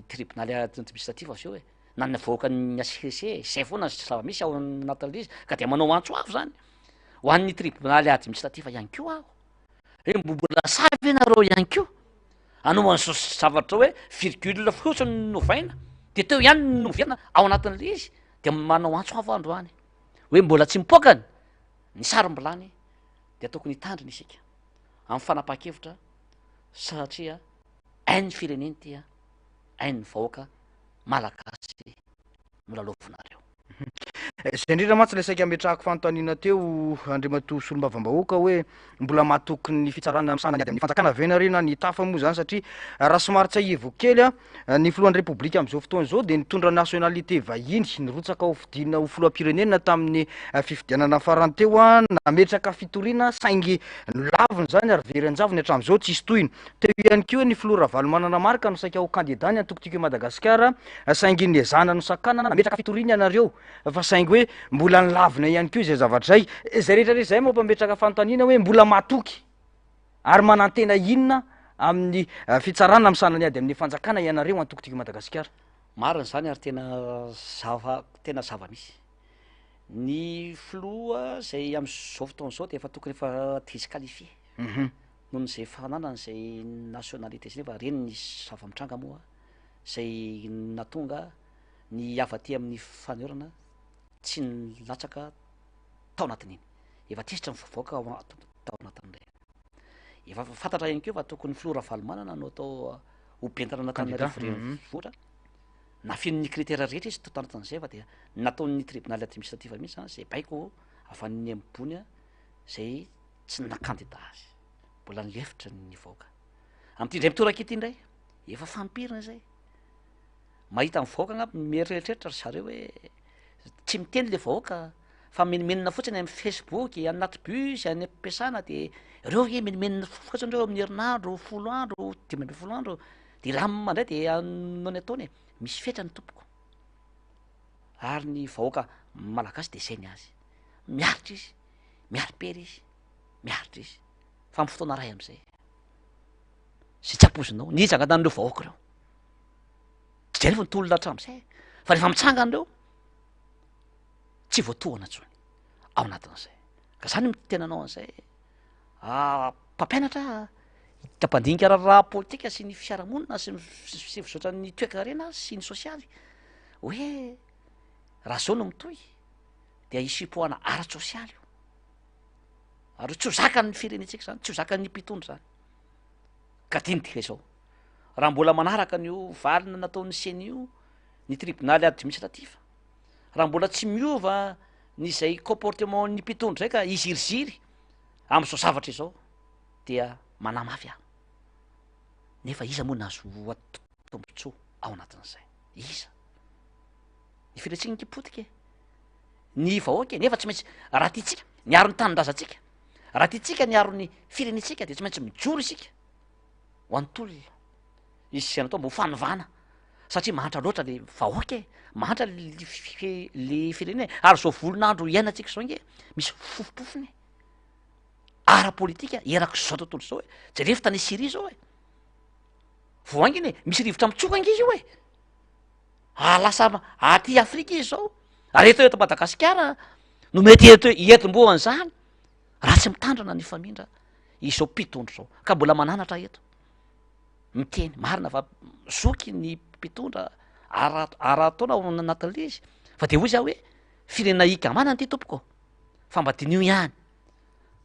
tribunaly administratif azy eo hoe na navoakany ACC zay foana zava-misy ao anatin'le izy ka de manao antso avo zany ho an'ny tribunaly administratif ihany ko aho hoe mbola savy nareo ihany ko anaovan'zao zavatra hoe virgule fotsiny novaina de teo ihany no miverina ao anatin'le izy de manao antso avo androany hoe mbola tsy mipokany ny sarymbolany de tokony hitandriny isika amin'ny fanapaha-kevitra satria hain'ny fireneny tia hain'ny vahoaka malagasy nolalovinareo zay indrindra mantsy le saika ametrahako fanontaniana teo andriamatoa solombavam-bahoaka hoe mbola mahatoky ny fitsarana misanany ady amin'ny fanjakana venarena ny tafa moa zany satria raha somary tsy ahevo kely ny filohan'ny repoblika am'izao fotoana zao de nitondra nationalité vahiny nirotsaka ho fidina ho filoam-pirenena tamin'ny fifidianana farany teo nametraka fitoriana saingy nolaviny zany ary very-anjavony hatram'izao tsisy tohiny teo ihany ko ny filora valomanana marika no saika ho kandidany antokotiko Madagasikara saingy ny ezana no sakanana nametraka fitoriana ianareo fa saingy hoe mbola nilavina ihany ko zay zavatra zay rehetra zay mampametraka fanontaniana hoe mbola matoky ary manantena inona amin'ny fitsarana misanany ady amin'ny fanjakana ianareo antokotiko Madagasikara marina zany ary tena zava-misy ny filoha zay am'izao fotoana zao de efa tokony efa disqualifié nohon' zay fananany zay nationalité zay nefa reny ny zava-mitranga moa zay natonga ny avaty amin'ny faneorana tsy nilatsaka tao anatin'iny efa tisitra ny vovoaka tao anatin'ilay efa fantatra ihany keo fa tokony filora valomanana no atao ho bentana anatin'ny votra na fino-ny critère rehetra izy tao anatin'izay fa dia nataon'ny tribunaly administratif mihitsy zany zay baiko afan'ny ambony zay tsy nakandida azy mbola nilefitra ny vahoaka am'ty ndray mitoraka ity indray efa fampirina zay mahita ny vahoaka agnaby mieritreritra ry zareo hoe tsy miteny le vahoaka fa menimenina fotsiny amin'ny Facebook anaty bus any am-piasana de reo e menimenina fotsiny reo amin'ny herinandro 10 andro 15 andro de lamina indray de anao ny ataony misy fetra ny tompoko ary ny vahoaka malagasy de zay ny azy miaritra izy miari-pery izy miaritra izy fa amin'ny fotoana ray am'izay zay tsy apozinao ny zangatan'ireo vahoaka reo zay refa nitolona hatram'izay fa rehefa mitsangana reo tsy voatohana tsony ao anatin'izay ka zany mitenanao an'izay mpampianatra hitam-pandinika raha politika sy ny fiarahamonina sy fizotra ny toekarena sy ny sosialy hoe raha zao no mitohy de isipoana ara-tsosialy io ary tsy ho zakany firenetsika zany tsy ho zakany mpitondra zany ka dinidika izao raha mbola manaraka n'io valina nataon'ny seny io ny tribunaly administratif raha mbola tsy miova ny zay comportement ny mpitondra zay ka iziriziry am'izao zavatra izao dia manamafy aho nefa iza moa nazo atombotsoa ao anatin'izay iza ny firentsika ny kipotika ny vahoaka nefa tsy maintsy raha tiatsika niaro ny tanindrazantsika raha tiatsika niaro ny firenetsika de tsy maintsy mijoro isika ho an'tolona izy zay natao mbo fanovana satria mahantra loatra le vahoaka mahantra le firenena ary zao volonandro iainatsika zao nge misy fofopofony ara-politika erako zao tontolo zao hoe jerefy tany Syrie zao e voanginy misy rivotra mitsoka ange io e lasa aty Afrika izy zao ary eto Madagasikara no mety etomboany zany raha tsy mitandrana ny famindra izao mpitondro zao ka mbola mananatra eto miteny marina fa zoky ny mpitondra ara taona anatin'le izy fa de hoy za hoe firena ikamanany ty tompoko fa mba dinio ihany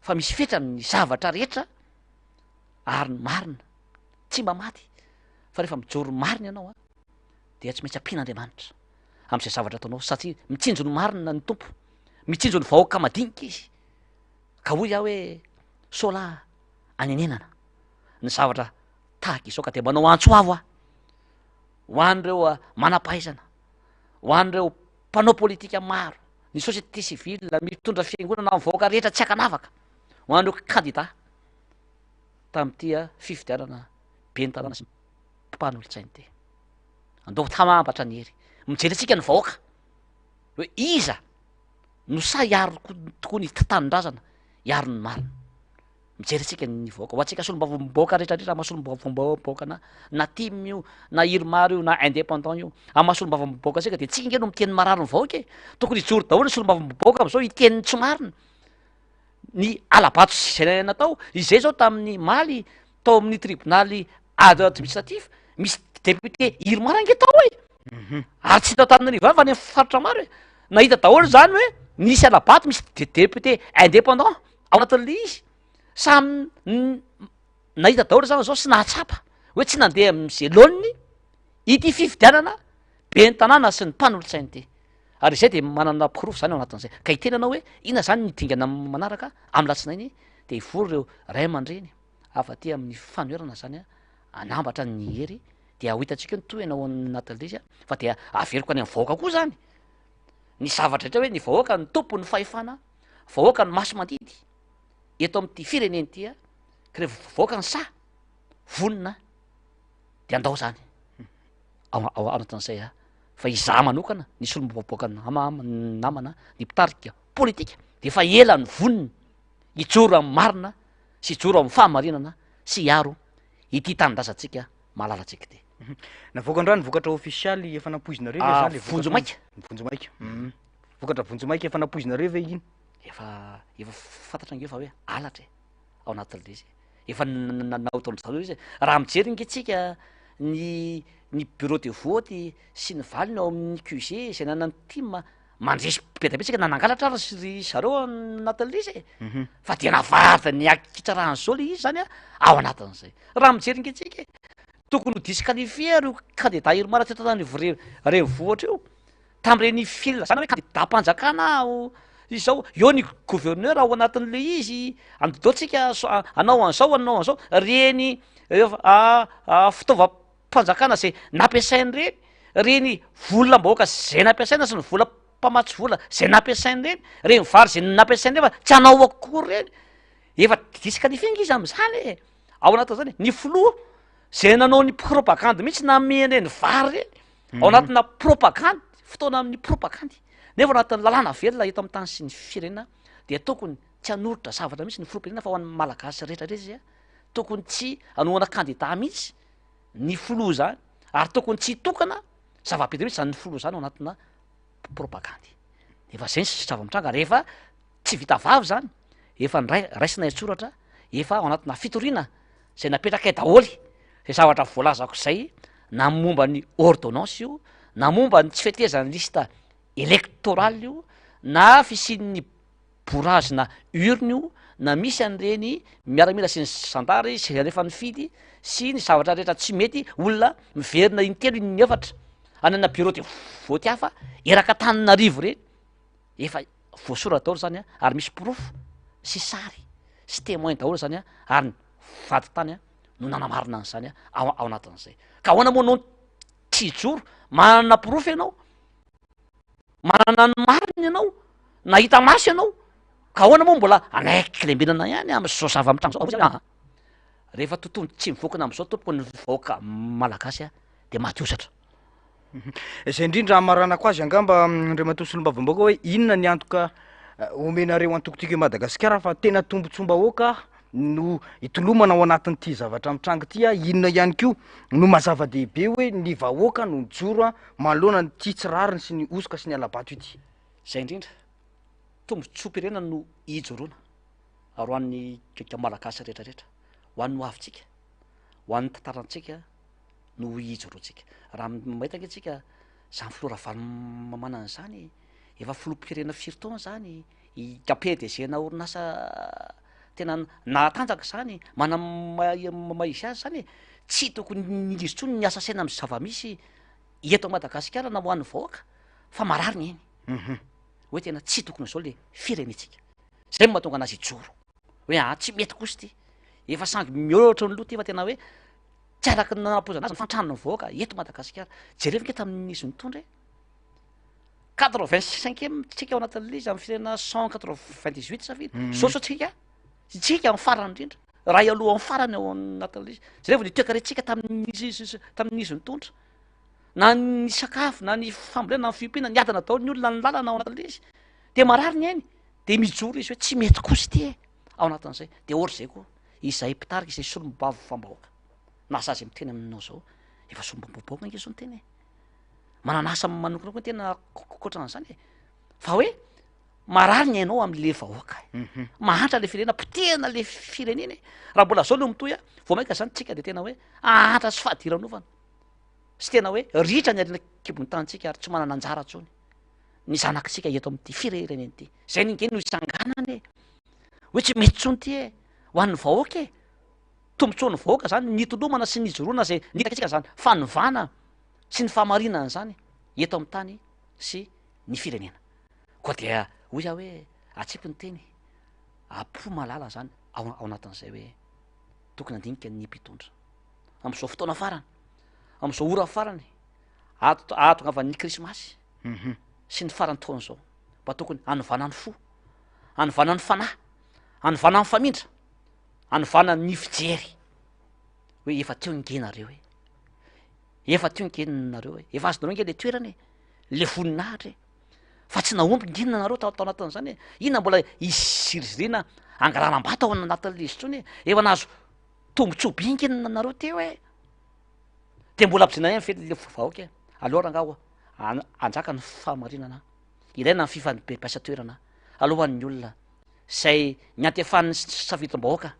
fa misy fetrany ny zavatra rehetra ary ny marina tsy mba maty fa rehefa mijoro marina ianao a dia tsy maintsy ampian'andriamanitra am'izay zavatra ataonao satria mitsinjo ny marina ny tompo mitsinjo ny vahoaka madinika izy ka hoy aho hoe sola anenenana ny zavatra tahaka izao ka de manao antso avo ah ho an'ireo manam-pahaizana ho an'ireo mpanao politika maro ny société civile mitondra fiangonana amin'ny vahoaka rehetra tsy akanavaka ho an'ireo candidat tamin'itya fifidianana be ny tanàna sy mpanolotsainy te andao tamambatra ny hery mijery atsika ny vahoaka hoe iza no sa hiaro tokoa ny tanindrazana hiaro ny marina mijery atsika ny vahoaka ho atsika solombavamboaka rehetrarehetra amasolombavam-boaka na time io na iromaro io na indépendant io amasolom-bavamboaka atsika de tsika nge no miteny mararo ny vahoaka e tokony ijoro daholo ny solombavamboaka am'izao iteniny tsy marina ny alabato zay natao izay zao tamin'ny maly tao amin'ny tribunaly administratif misy député iromaro ange tao e ary tsy tao tananariva fa ny faritra maro e nahita daholo zany hoe nisy alabato misy député indépendant ao anatin'le izy samy nahita daholo zany zao sy nahatsapa hoe tsy nandeha am'izay lôny ity fifidianana be ny tanàna sy ny mpanolotsainy ty ary izay de manana pirofo zany ao anatin'izay ka itenanao hoe ina zany nydingana manaraka amy latsinainy de ivory reo ray aman-dreny afa ty amin'ny fanoerana zany a anambatra ny hery de ho hitatsika ny toena ao anatin'le izy a fa de averiko any amin'ny vahoaka koa zany ny zavatra rehetra hoe ny vahoaka ny tompo ny fahefana vahoaka ny maso mandidy eto amin'ity fireneny ty a ka rehefa vahoaka ny sa vonina de andao zany ao anatin'izay a fa izaha manokana ny solombaboaka namana ny mpitarika politika de efa ela ny voniny ijoro amin'ny marina sy ijoro amin'ny fahamarinana sy hiaro ity tanindrazantsika malalatsika ty navoakandrano vokatra ofisialy efa nampoizinareo zany vonjo maika vonjo maika vokatra vonjo maika efa nampoizinareo ve iny efa fantatra ange fa hoe alatra e ao anatin'le izy efa naotaon'zao izy raha mijery nge tsika ny bureau de vote sy ny valiny ao amin'ny QG zay nanany team mandresy be da be tsika nanangalatra ry zareo anatin'le izy e fa de navarda ny akitsarahany zao le izy zany a ao anatin'izay raha mijery nge tsika tokony ho disqualifie reo candidat iromara ty tanany revohatra io tam'ireny fil zany hoe candidat mpanjakana izao eo ny gouverneur ao anatin'le izy andodotsika anao an'zao anao an'zao reny fitaovam-panjakana zay nampiasainy reny volam-bahoaka zay nampiasaina sy ny vola mpamatsy vola zay nampiasainy reny vary zay nampiasainy reny fa tsy anao akory reny efa disqualifie nge izy am'zany e ao anatin'zany ny filoha zay nanao ny propagande mihitsy nameny reny vary reny ao anatina propagande fotoana amin'ny propagande nefa anatin'ny lalàna velona eto amin'ny tany sy ny firenena de tokony tsy hanoritra zavatra mihitsy ny filoam-pirenena fa ho an'ny malagasy rehetrarehetra izy a tokony tsy anoana candidat mihitsy ny filoha zany ary tokony tsy hitokana zava-pety mihitsy zany ny filoha zany ao anatina propagande efa zay sy zava-mitranga rehefa tsy vita vavy zany efa raisina hitsoratra efa ao anatina fitoriana zay napetrakay daholy zay zavatra voalazako zay na momba ny ordonnance io na momba ny tsy fetezany lista électoral io na fisian'ny bourrage na urne io na misy an'ireny miaramila sy ny zandary sy rehefa nifidy sy ny zavatra rehetra tsy mety olona miverina intelo ny efatra anana bureau de vote hafa eraka taninarivo reny efa voasoratra daholo zany a ary misy pirofo sy sary sy témoin daholo zany a ary ny vady tany a no nanamarina an'zany a ao anatin'izay ka ahoana moa nao tsy joro manana pirofo ianao manana ny mariny ianao nahita maso ianao ka ahoana moa mbola anaiky lembenana ihany am'zao zava-mitranga zao rehefa tontolo tsy mivoakana am'izao tompoko ny vahoaka malagasy a de maty osatra zay indrindra amaranako azy angamba ndray matoa solombavamboaka hoe inona ny antoka omenareo antokotiko Madagasikara fa tena tombotsombahoaka no itolomana ao anatin'ity zavatra mitranga ty a inona ihany ko no mazava-dehibe hoe ny vahoaka no mijoro a malona ny ty tsirariny sy ny osoka sy ny alabato ity zay indrindra tombotsoam-pirenena no ijoroana aro an'ny malagasy rehetrarehetra ho an'ny hoavintsika ho an'ny tantarantsika no ijoroantsika raha mahita antsika zany filora valy zany efa filoham-pirenena firy taona zany PDG-na orinasa tena natanjaka zany maisy azy zany tsy tokony indrisy tsony ny asa saina amy zava-misy eto Madagasikara na ho an'ny vahoaka fa marariny eny hoe tena tsy tokony zao le firenetsika zay mahatonga anazy ijoro hoe tsy mety kosa ty efa sangy mihoatra ny loha ty fa tena hoe tsy araky nanapozana azy ny fantrano ny vahoaka eto Madagasikara jereo nke tamin'izy nitondra 85 tsika ao anatin'le izy amin'ny firenena 198 safiny soso tsika amin'ny farany indrindra raha ialoha amin'ny farany ao anatin'le izy zay revo nitoekaretsika tamin'izy nitondra na ny sakafo na ny fambolena na ny fiompiana ny adana daholo ny olona ny lalana ao anatin'le izy de marariny eny de mijoro izy hoe tsy mety kosa ty ao anatin'izay de ohatra zay koa izay mpitarika izay solom-bavo fambahoaka nasa azy miteny aminao zao efa solom-baboaka ange zao nyteny manana asa manokana koa tena koatran'izany fa hoe marariny ianao am'le vahoaka mahantra le firenena potehana le firenena raha mbola zao no mitoy vao maika zany tsika de tena hoe ahantra sy fahadiranofana sy tena hoe ritra ny alina kibony tantsika ary tsy manana anjara tsony ny zanakitsika eto am'ty fireneny ty zay ninge no isanganany hoe tsy mety tsony ty ho an'ny vahoaka tombontsoan'ny vahoaka zany nitolomana sy nijoroana zay nitaksika zany fanovana sy ny fahamarinana zany eto amin'ny tany sy ny firenena koa dia hoy aho hoe atsipy ny teny apo malala zany ao anatin'izay hoe tokony andinika ny mpitondra am'izao fotoana farany am'izao ora farany atonga avy ny krismasy sy ny farany taona zao mba tokony anovana ny fo anovana ny fanahy anovana ny famindra anovana ny fijery hoe efa teo ngenareo efa teo ngenareo efa azonareo nge le toerany le voninahitra fa tsy naomby ngenina nareo tao anatin'izany inona mbola izirizirina angalanam-bata ao anatin'le izy tsony efa nahazo tombotsoby ngenina nareo teo de mbola ampijina any fely le vahoaka aloha rangaho anjaka ny fahamarinana ilaina ny fifampiasa toerana alohan'ny olona zay ny antefan'ny safidim-bahoaka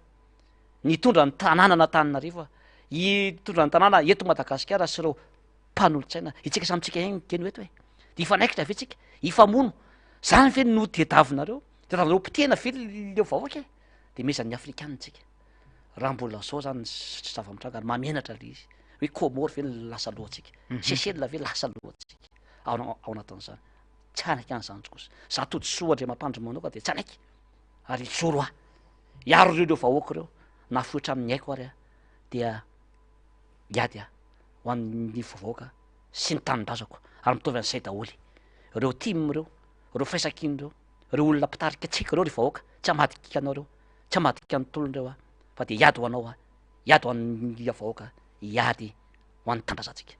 nitondra ny tanàna Antananarivo hitondra ny tanàna eto Madagasikara sy ireo mpanolontsaina itsika samitsika eny keny eto de ifanaikitra ve tsika ifamono zany ve no tediavinareo tediavinareo potehana ve leo vahoaka de mezan'ny afrikana tsika raha mbola zao zany tsy zava-mitranga ary mamenatra le izy hoe Comore ve lasa lohatsika Seychelles ve lasa lohatsika ao anatin'izany tsy anaiky an'izany kosa za tody soadre mampandro manao ka de tsy anaiky ary ijoro iaro reo vahoaka reo na foetra amin'ny aiko ary dia iady ho an'ny vahoaka sy ny tanindrazako ary mitovy an'izay daholy reo tim reo faisakiny reo olona mpitarika atsika reo ry vahoaka tsy amadika anao reo tsy amadika ny tolonyreo fa de iady ho anao iady ho an'ny vahoaka iady ho an'ny tandrazantsika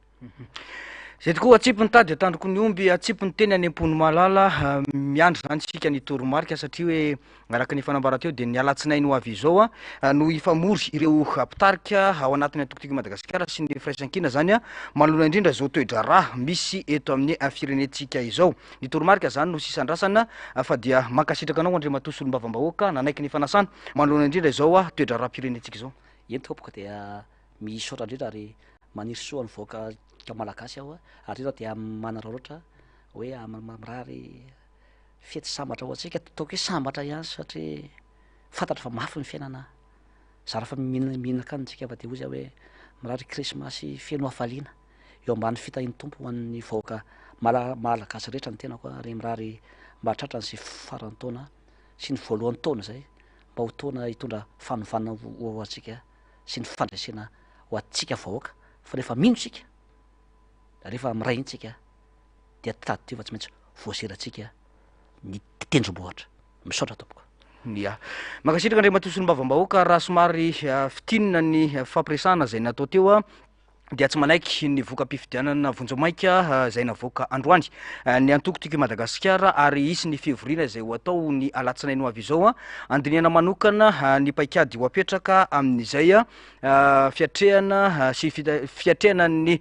zay tokoa atsipy ny tady atandroko ny omby atsipy ny teny any am-pony malala miandry zany tsika ny toromarika satria hoe araka ny fanambarateo de ny alatsinainy ho avy izao no ifamory ireo mpitarika ao anatin'ny atokotiko Madagasikara sy ny firaisankina zany manoloana indrindra zao toe-draraha misy eto amin'ny firenetsika izao ny toromarika zany no sisandrasana fa dia mankasitraka anao Andriamatoa sy olombavambahoaka nanaiky ny fanasana manoloana indrindra izao toe-draraha pirenetsika izao eny tompoko dia misaotra indrindra ary maniry soa ny vahoaka malagasy aho ary reo dia manararaotra hoe mirary fety sambatra ho atsika ataoko hoe sambatra ihany satria fantatra fa mafy ny fiainana zara fa mihinaka anytsika fa de hoy za hoe mirary krismasy feno hafaliana eo ambany fitahiny tompo ho an'ny vahoaka malagasy rehetra ny tenako ary mirary mba tratra ny zay farany taona sy ny voalohany taona zay mba ho taona hitondra fanovana ho atsika sy ny fandraisana ho atsika vahoaka fa rehefa mino tsika rehefa miray intsika de tady teo fa tsy maintsy voaseratsika ny tendrombohatra misaotra tompoko ya makasitraka Andriamatoa sy olombavambahoaka raha somary fitinina ny fampiresana zay natao teo dia tsy manaiky ny voka-pifidianana vonjomaika zay navoaka androany ny antokotiky Madagasikara ary isy ny fivorina zay ho atao ny alatsinainy ho avy izao andiniana manokana ny paikady ho apetraka amin'izay fiatrehana sy fiatrehana ny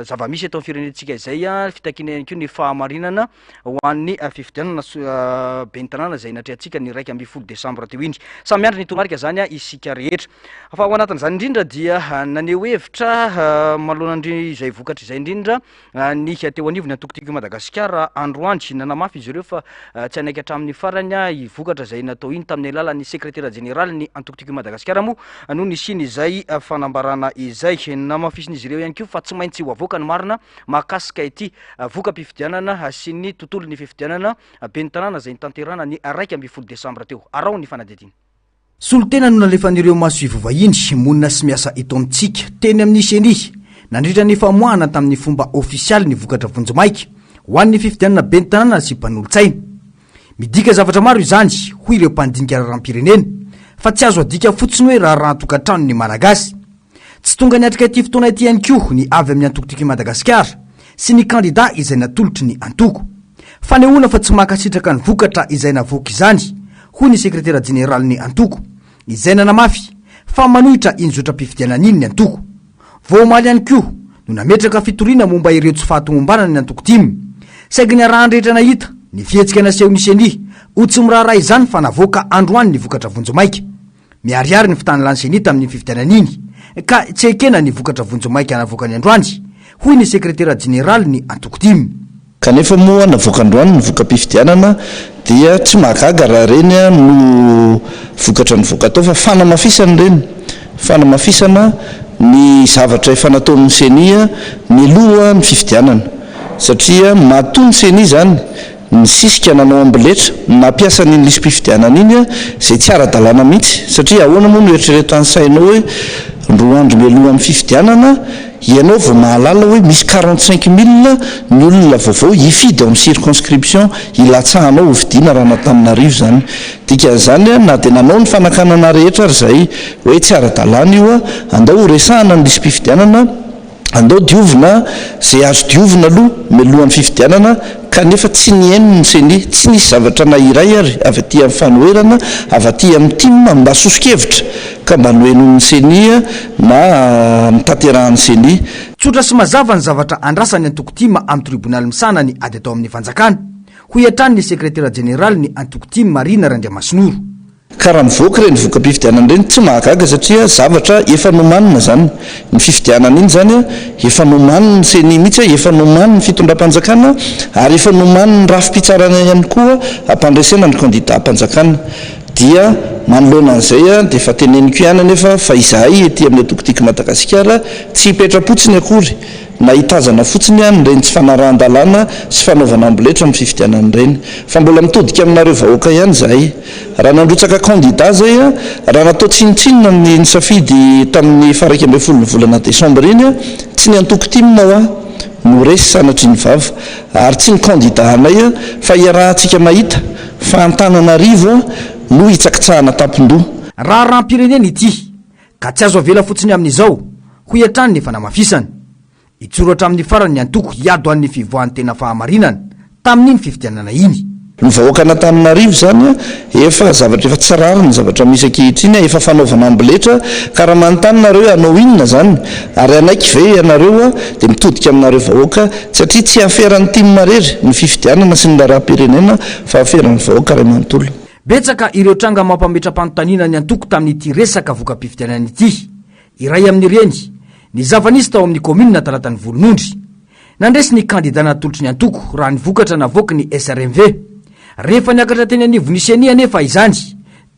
zavamisy atao firenentsika izay fitakina ihany koa ny fahamarinana ho an'ny fifidianana ben'ny tanàna zay natrehantsika ny 1 Desambra teo indry samy miandry ny tomarika zany isika rehetra fa ao anatin'izany indrindra dia naneho hevitra malonandry izay vokatra izay indrindra ny teo anivony antokotiky Madagasikara androandry nanamafy izy ireo fa tsy anaiky hatramin'ny farany ivokatra zay natao iny tamin'ny alalan'ny sekretera général ny antokotiky Madagasikara moa no nisiny izay fanambarana izay namafisin'izy ireo ihany koa fa tsy maintsy ho avoaka ny marina mahakasika ity voka-pifidianana sy ny tontolo ny fifidianana ben'ny tanàna zay nitanterana ny 1 Desambra teo arao ny fanadidiny solotena no nalefan'ireo maso ivovahiny monina sy miasa eto amintsika teny amin'ny seny nandritra ny famoahana tamin'ny fomba ofisialy ny vokatra vonjomaika ho an'ny fifidianana ben'ny tanàna sy mpanolotsaina midika zavatra maro izany hoy ireo mpandinika raharam-pirenena fa tsy azo adika fotsiny hoe raha tokantrano ny malagasy tsy tonga niatrika ity fotoana ity ihany koa ny avy amin'ny antokotiky Madagasikara sy ny kandida izay natolotry ny antoko fanehoana fa tsy makasitraka ny vokatra izay navoaka izany hoy ny sekretera général ny antoko izay nanamafy fa manohitra inzotra-pifidianana iny ny antoko voamaly ihany koa no nametraka fitoriana momba ireo tsy fahatomombanana ny antoko timy saingy ny arahandrehetra nahita ny fihetsika naseho ny seny ho tsy miraharay izany fa navoaka androany ny vokatra vonjomaika miariary ny fitany lanseny tamin'ny fifidianana iny ka tsy ekena ny vokatra vonjomaika navoaka ny androany hoy ny sekretera général ny antoko timy kanefa moa navoaka androany ny voka-pifidianana dia tsy mahagaga raha reny no vokatra ny voka atao fa fanamafisana reny fanamafisana ny zavatra efa natao amin'ny senia ny loha ny fifidianana satria matoa ny senia zany ny sisika nanao ambiletra nampiasa n'iny lisym-pifidianana iny zay tsy ara-dalàna mihitsy satria ahoana moa no eritrereto any sainao hoe roa andro mialoha amin'ny fifidianana ianao vao mahalala hoe misy 45 000 ny olona vaovao hifidy ao amin'ny circonscription ilatsahanao hovidiana raha nataminarivo zany dikan'izany na dia nanao ny fanakanana rehetra ary zay hoe tsy ara-dalàna io andao ho resahana ny lisym-pifidianana andao diovina zay azo diovina aloha mialohan'ny fifidianana kanefa tsy niaino ny seny tsy nisy zavatra na iray ary avy aty amin'ny fanoherana avy aty amin'ny tim mba sosikevitra ka mba noenon'ny seny na mitanterahan'ny seny tsotra sy mazava ny zavatra andrasany antokotima amin'ny tribonaly misanany ady atao amin'ny fanjakana hoy atrany ny sekretera général ny antokotima Marina Randriamasinoro ka raha mivoaka ireny voka-pifidianana ireny tsy mahagaga satria zavatra efa nomanina zany ny fifidianana iny zany efa nomaniny ny seny mihitsy efa nomaniny fitondram-panjakana ary efa nomaniny ny rafim-pitsarana ihany koa ampandresena ny kandida am-panjakana dia manoloana an'izay dia efa teneniko ihany anefa fa izahay ety amin'ny antokotiky Madagasikara tsy hipetra-potsiny akory na hitazana fotsiny ihany reny tsy fanarahan-dalàna sy fanaovana ambiletra amin'ny fifidianana ireny fa mbola mitodika aminareo vahoaka ihany zahay raha nandrotsaka kandida zay raha natao tsinitsinina ny safidy tamin'ny 1 ny volana Desambra iny tsy ny antokotima ho no resy sanatry ny vava ary tsy ny kandida anay fa iarahantsika mahita fa Antananarivo no hitsakitsahana tampon-doha raha rahampirenena ity ka tsy azo avela fotsiny amin'izao hoy atrany ny fanamafisana itsoratra amin'ny farany ny antoko hiado an'ny fivoahan'ny tena fahamarinana tamin'iny fifidianana iny ny vahoaka an'Antananarivo zany efa zavatra efa tsarary ny zavatra misy ankehitriny efa fanaovana ambiletra ka raha manontany nareo hanao inona zany ary anaiky ve ianareo dia mitodika aminareo vahoaka satria tsy aferan'ny timarery ny fifidianana sy ny raharam-pirenena fa aferan'ny vahoaka ray manontolo betsaka ireo tranga mampametra-panontaniana ny antoko tamin'ity resaka voka-pifidianana ity iray amin'ireny ny zava-nisy tao amin'ny komina talatany volonondry nandresy ny kandida natolotry ny antoko raha ny vokatra navoaka ny SRMV rehefa niakatra teny anivony senia nefa izany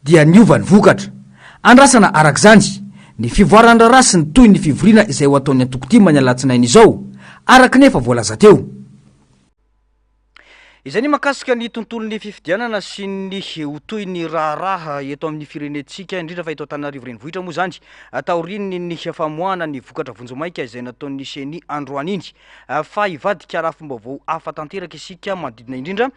dia niova ny vokatra andrasana arak'izany ny fivoaran-draharaha sy ny toy ny fivoriana izay ho ataon'ny antokotima ny alatsinainy izao araka nefa voalaza teo izay ny makasika ny tontolon'ny fifidianana sy ny hotoy ny raharaha eto amin'ny firenetsika indrindra fa eto Antananarivo renivohitra moa zany taoriny ny famoahana ny vokatra vonjomaika izay nataon'ny seny androany iny fa ivadika raha fombavao hafa tanteraka isika manodidina indrindra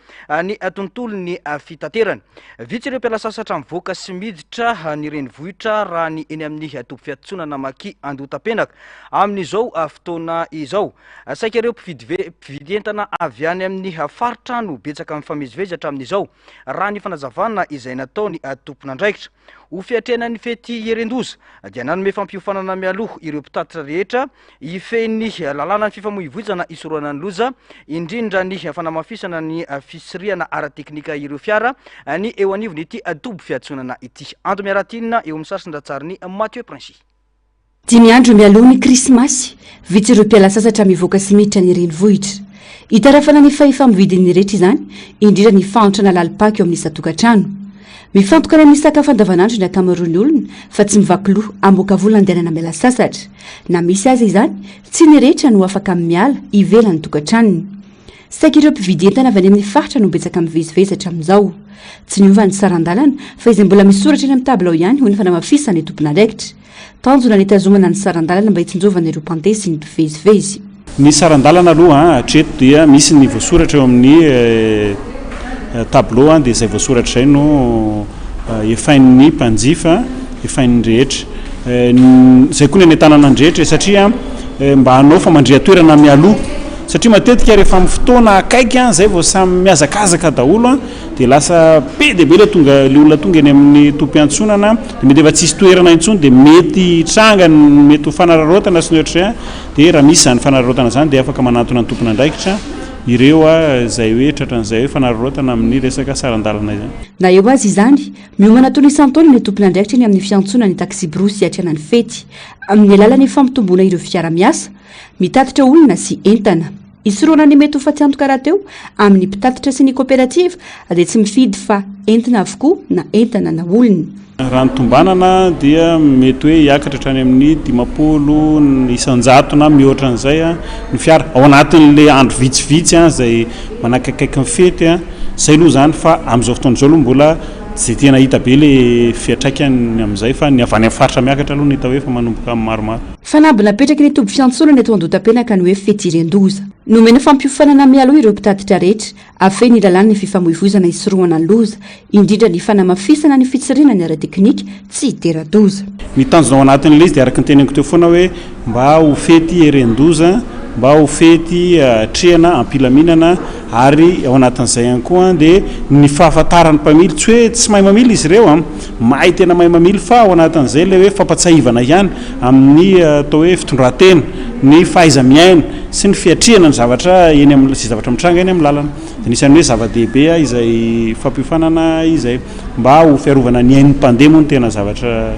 ny tontolon'ny fitaterana vitsy ireo mpiala sasatra mivoaka sy miditra ny renivohitra raha ny eny amin'ny topo fiatotsonana maki Andotapenaka amin'izao fotoana izao saika ireo mpividy entana avy any amin'ny faritra no betsaka mifamezivezy hatramin'izao raha ny fanazavana izay nataony tompon'andraikitra ho fiatrena ny fety Herendoza dia nanome fampiofanana mialoha ireo mpitatitra rehetra ifeny lalàna ny fifamoivoizana isoroana ny loza indrindra ny fanamafisana ny fisiriana ara-teknika ireo fiara ny eo anivony ity tobo fiatsonana ity ando miaratinina eo amin'ny sarsyn-dratsariny Mathieu Princy. 5 andro mialoha ny krismasy vitsy ireo mpiala sasatra mivoaka sy miditra ny renivohitra hitarafana ny fahifamovidin'ny rehetra izany indrindra ny fantrana lalipaky eo amin'ny isa-tokantrano mifantokana amin'ny sakafo andavanandro ny akamaroany olona fa tsy mivaky loha amoaka vola andehanana miala sasatra na misy azy izany tsy ny rehetra no afaka miala ivelany tokantranony saika ireo mpividy entana avy any amin'ny faritra no betsaka mivezivezatra amin'izao tsy niova ny sarandalana fa izay mbola misoratra eny amin'ny tabla ao ihany ho ny fanamafisana ny tompon'andraikitra tanjona ny tazomana ny sarandalana mba hitsinjovana ireo mpandesy ny mpivezivezy ny sarandalana aloha hatreto dia misy ny voasoratra eo amin'ny tableau dia izay voasoratra izay no efain'ny mpanjifa efain'ny rehetra izay koa ny tanàna andrehetra satria mba hanao fa mandrehatoerana mialoha satria matetika rehefa amin'ny fotoana akaiky izay vao samy miazakazaka daholo dia lasa be dia be le olona tonga eny amin'ny tompo-piantsonana dia mety efa tsisy toerana intsony dia mety trangany mety ho fanararotana sy ny ohatra dia raha misy zany fanararotana izany dia afaka manatona ny tompon'andraikitra ireo izay hoe tratran'izay hoe fanararotana amin'ny resaka sarandalana izany na eo azy izany miomana tony isan-taona ny tompon'andraikitra eny amin'ny fiantsonany taxi brosy hiatrana ny fety amin'ny alalany fampitomboana ireo fiara-miasa mitatitra olona sy entana isoroana ny mety ho fatsiantoka raha teo amin'ny mpitatitra sy ny kooperativa dia tsy mifidy fa entina avokoa na entana na olona raha ny tombanana dia mety hoe hiakatra hatrany amin'ny 50 isan-jato na mihoatra an'izay ny fiara ao anatin'le andro vitsivitsy izay manakakaiky ny fety zay aloha zany fa amin'izao fotoana izao aloha mbola zay tena hita be le fiatraikany amin'izay fa ny avy any amin'ny faritra miakatra aloha ny hita hoe fa manomboka amin'ny maromaro fanambina petraka ny tobo fiantsonana eto Andotapenaka ny hoe fety Herendoza nomena fampiofanana mialoha ireo mpitatitra rehetra afeny ny lalàna ny fifamoivoizana isoroana ny loza indrindra ny fanamafisana ny fitsirina ny ara-teknika tsy hitera-doza ny tanjona ao anatin'ilay izy dia araka ny teneniko teo foana hoe mba ho fety Herendoza mba ho fety trehana ampilaminana ary ao anatin'izay ihany koa dia ny fahafantarany mpamily tsy hoe tsy mahay mamily izy ireo mahay tena mahay mamily fa ao anatin'izay le hoe fampatsahivana ihany amin'ny atao hoe fitondran-tena ny fahaiza-miaina sy ny fiatrihana ny zavatra eny amin'ny sy zavatra mitranga eny amin'ny lalana dia nisan'ny hoe zava-dehibe izay fampiofanana izay mba ho fiarovana ny ain'ny mpandeha moa ny tena zavatra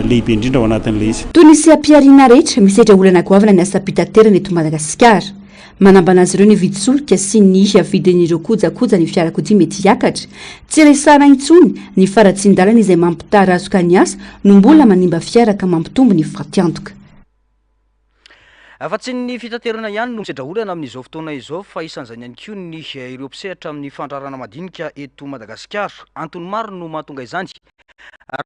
lehibe indrindra ao anatin'ilay izy toy ny sy ampiariana rehetra misedra olana goavana ny asa-pitaterana eto Madagasikara manambana azy ireo ny viditsolika sy ny avidin'ireo kojakoja ny fiarakodia mety hiakatra tsy resana intsony ny faratsin-dalana izay mampitara azoka ny asa no mbola manimba fiara ka mampitombo ny fatiantoka fa tsy ny fitaterana ihany no misedra olana amin'izao fotoana izao fa isan'izany ihany koa ny ireo mpisehatra amin'ny fandrarana madinika eto Madagasikara antony maro no mahatonga izany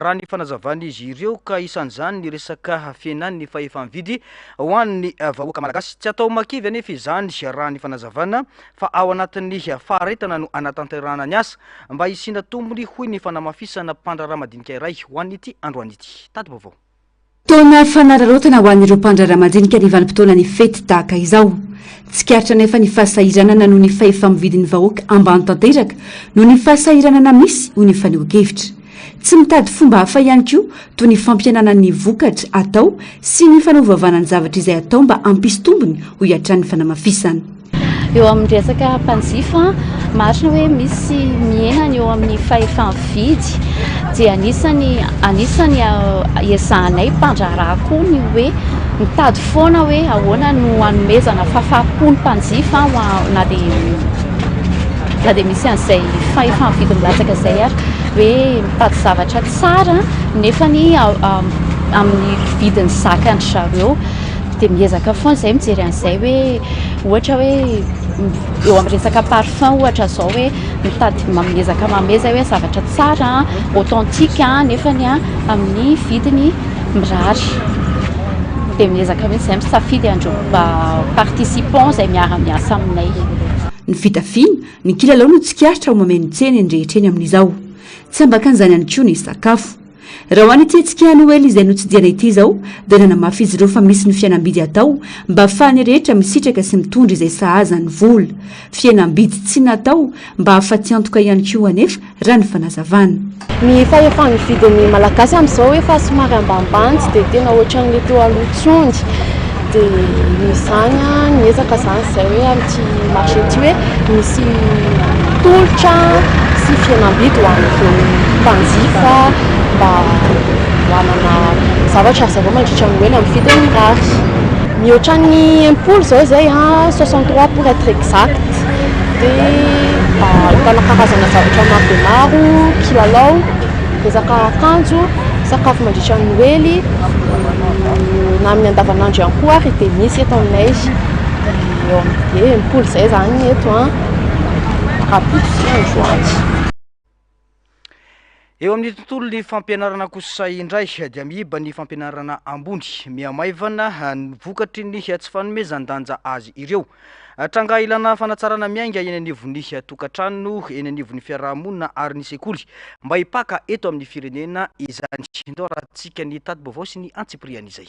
raha ny fanazavana izy ireo ka isan'izany ny resaka fienany ny fahefa-mividy ho an'ny vahoaka malagasy tsy atao makivy anefa izany raha ny fanazavana fa ao anatin'ny faharetana no anatanterana ny asa mba hisina tombony hoy ny fanamafisana mpandrarana madinika iray ho an'ity androany ity tady vaovao taona fanararotana ho an'ireo mpandrarana madinika ny vanim-potoana ny fety tahaka izao tsikaritra nefa ny fahasahiranana noho ny fahefa-mividin'ny vahoaka ambany tanteraka noho ny fahasahiranana misy ho ny fanehoan-kevitra tsy mitady fomba hafa ihany koa toy ny fampianana ny vokatra atao sy ny fanaovavana ny zavatra izay atao mba ampisy tombony ho hiatran'ny fanamafisana eo amin'ny resaka mpanjifa marina hoe misy miainany eo amin'ny fahefa-mividy dia anisany ezahanay mpandrarako ny hoe mitady foana hoe ahoana no hanomezana fafako ny mpanjifa na dia misy an'izay fahefa-mividy milatsaka izay ary hoe mitady zavatra tsara nefa ny amin'ny vidiny zakany zareo dia miezaka foana izay mijery an'izay hoe ohatra hoe eo amin'ny resaka parfum ohatra zao hoe mitady mamezaka mameza hoe zavatra tsara authentique nefany amin'ny vidiny mirary dia miezaka mihitsy zay misafidy andreo participant zay miara-miasa aminay. Ny fitafiana ny kilalao no tsikaritra ho mameno tseny andrehetreny amin'izao tsy ambakan'izany ihany koa ny sakafo. Raha ho any ity tsikihany hoe izay no tsidiana ity izao dia nanamafy izy ireo fa misy ny fiainam-bidy atao mba ahafahany rehetra misitraka sy mitondra izay sahaza ny vola. Fiainam-bidy tsy natao mba ahafaty antoka ihany koa anefa raha ny fanazavana. Ny fahefan'ny vidin'ny malagasy amin'izao efa somary ambanimbany tsy dia tena ohatran'ilay teo aloha intsony. Dia izany niezaka izany izay hoe amin'ity marché ity hoe misy tolotra sy fiainam-bidy ho an'ireo mpanjifa mba hoanana zavatra zareo mandritra ny hoe amin'ny vidiny mirary. Mihoatra ny impolo zao izay 63 pour être exact. Dia ahitana karazana zavatra maro dia maro, kilalao, ezaka akanjo, sakafo mandritra ny noely, na amin'ny andavanandro ihany koa ary dia misy eto aminay eo amin'ny impolo izay zany eto rapito sy androany. Eo amin'ny tontolo ny fampianarana kosay indray dia miiba ny fampianarana ambony miamaivana ny vokatry ny tsy fanomezan-danja azy ireo. Tranga ilana fanatsarana miainga eny anivon'ny tokantrano eny anivon'ny fiarahamonina ary ny sekoly mba hipaka eto amin'ny firenena izany indao rahantsika ny tati-baovao sy ny antsiprian'izay.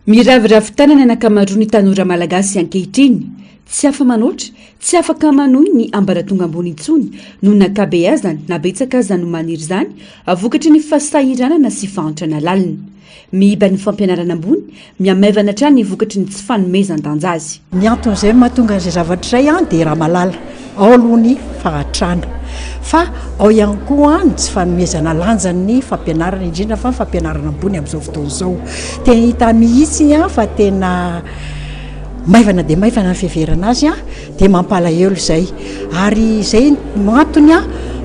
Miraviravin-tanana ny ankamaroany tanora malagasy ankehitriny tsy afa manoatra tsy afaka manohy ny ambaratonga ambony intsony noho nakabeazany na betsaka aza no maniry izany avokatry ny fahasahiranana sy fahantrana lalina. Miiba ny fampianarana ambony miamaivana hatrany vokatry ny tsy fanomezan-danja azy. Ny anton'izay mahatonga izay zavatra izay dia raha malala ao aloha ny fahatrana fa ao ihany koa ny tsy fanomezana lanja ny fampianarana indrindra fa fampianarana ambony amin'izao fotoana izao. Tena hita mihitsy fa tena maivana dia maivana ny fiheverana azy dia mampalahelo izay ary izay antony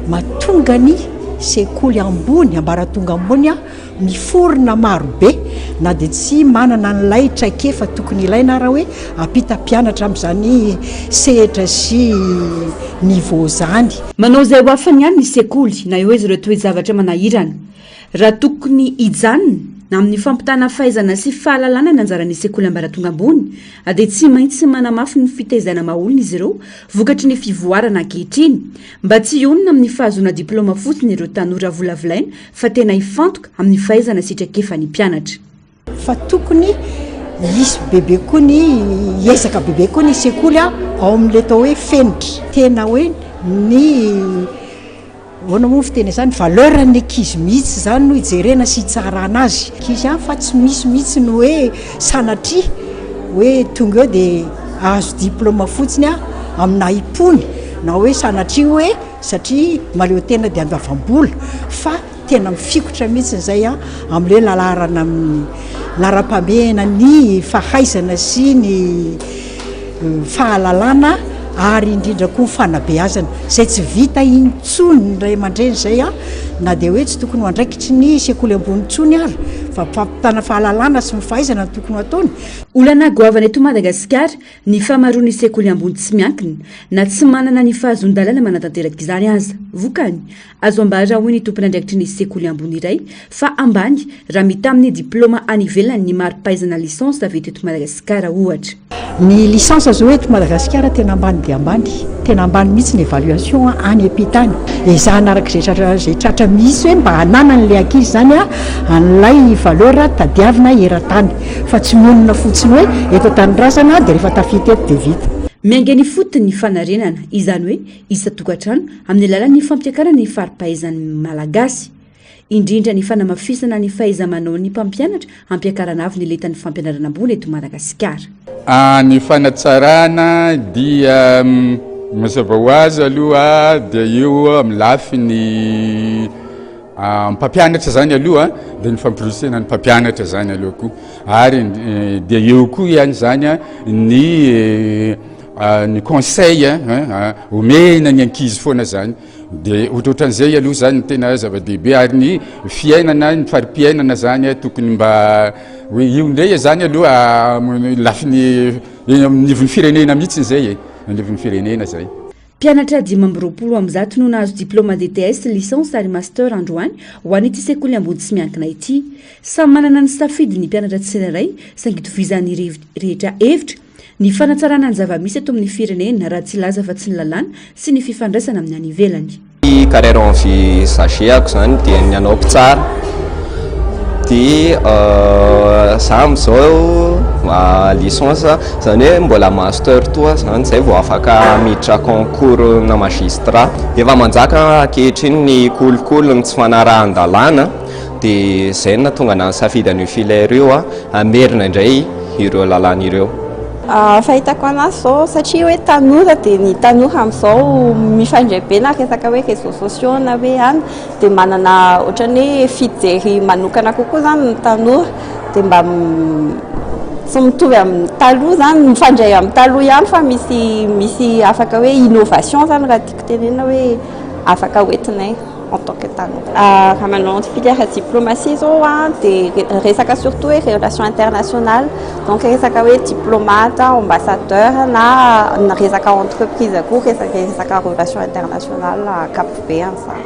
mahatonga ny sekoly ambony ambaratonga ambony miforona maro be na dia tsy manana ny laitra kefa tokony ilaina raha hoe ampita mpianatra amin'izany sehatra sy niveau zany. Manao izay ho afany ihany ny sekoly na eo hoe ireo toe-javatra manahirana raha tokony hijanona na amin'ny fampitana fahaizana sy fahalalana ny anjaran'ny sekoly ambaratonga ambony dia tsy maintsy manamafy ny fitaizana mahaolona izy ireo vokatry ny fivoarana ankehitriny mba tsy onona amin'ny fahazoana diploma fotsiny ireo tanora volavolaina fa tena hifantoka amin'ny fahaizana sitrakefa ny mpianatra. Fa tokony isy bebe koa ny hiezaka bebe koa ny sekoly ao amin'ilay tao hoe fenitra tena hoe ny hoana moa fiteny izany valeur ny ankizy mihitsy zany no hijerena sy hitsarana azy ankizy fa tsy misy mihitsy no hoe sanatria hoe tonga eo dia ahazo diplôma fotsiny amina ipony na hoe sanatria hoe satria maleo tena dia andavam-bola fa tena mifikotra mihitsy izay amin'ilay lalarana amin'ny laram-pamehana ny fahaizana sy ny fahalalana ary indrindra koa fanabeazana izay tsy vita intsony ny ray aman-dreny izay na dia hoe tsy tokony ho andraikitry ny sekoly ambony intsony ary fa fampitana fahalalana sy mifahaizana ny tokony ataony. Olana goavana eto Madagasikara ny famaroan'ny sekoly ambony tsy miankina na tsy manana ny fahazon-dalana manatanteraka izany aza vokany azo ambara hoy ny tompony andraikitry ny sekoly ambony iray fa ambany raha mita amin'ny diplôma any ivelany ny mari-pahaizana lisansa avy eto Madagasikara ohatra. Ny lisansa zao eto Madagasikara tena ambany dia ambany tena ambany mihitsy ny évaluation any ampitany ezahana araka izay tratra misy hoe mba hananany le ankizy zany an'ilay valeur tadiavina eran-tany fa tsy monina fotsiny hoe eto tanyrazana dia rehefa tafita eto dia vita. Miainga fotony ny fanarenana izany hoe isa tokantrano amin'ny alalan'ny fampiakarana ny fari-pahaizan'ny malagasy indrindra ny fanamafisana ny fahaiza-manao ny mpampianatra ampiakarana avy ny letan'ny fampianarana ambony eto Madagasikara. Ny fanatsarana dia mazava ho azy aloha dia eo amin'ny lafiny mpampianatra zany aloha dia ny fampirosena ny mpampianatra zany aloha koa ary dia eo koa ihany zany ny conseil omena ny ankizy foana zany dia ohatrohatran'izay aloha zany tena zava-dehibe ary ny fiainana ny fari-piainana zany tokony mba hoe io ndray zany aloha lafiny eny amin'ny nivon'ny firenena mihitsy zay anlevin'ny firenena zay. Mpianatra 520 amin'zato no nahazo diplôme DTS, licence ary master androany ho an'ity sekoly ambody sy miankina ity. Samy manana ny safidy ny mpianatra tsirairay saingy tovizany rehetra hevitra ny fanatsarana ny zava-misy ato amin'ny firenena raha tsy laza fa tsy ny lalàna sy ny fifandraisana amin'ny any ivelany. Carrière en vie sachéako zany dia ny anaoko tsara dia za am'izao licence zany hoe mbola master toa zany zay vao afaka miditra concours na magistrat. Efa manjaka ankehitriny ny kolokolo tsy fanarahan-dalàna dia zay no natonga na nisafidy an'io filière io amerina indray ireo lalàna ireo. Fahitako anazy zao satria hoe tanora dia ny tanora amin'izao mifandray be na resaka hoe réseaux sociaux na hoe any dia manana ohatrany hoe fijery manokana kokoa zany ny tanora dia mba tsy mitovy amin'ny taloha zany mifandray amin'ny taloha ihany fa misy afaka hoe innovation zany raha tiako tenena hoe afaka hoentinay en tant que tanora. Raha manao filière diplomatie zao dia resaka surtout hoe relation internationale, donc resaka hoe diplomate, ambassadeur na resaka entreprise koa resaka relation internationale ankapobeny zany.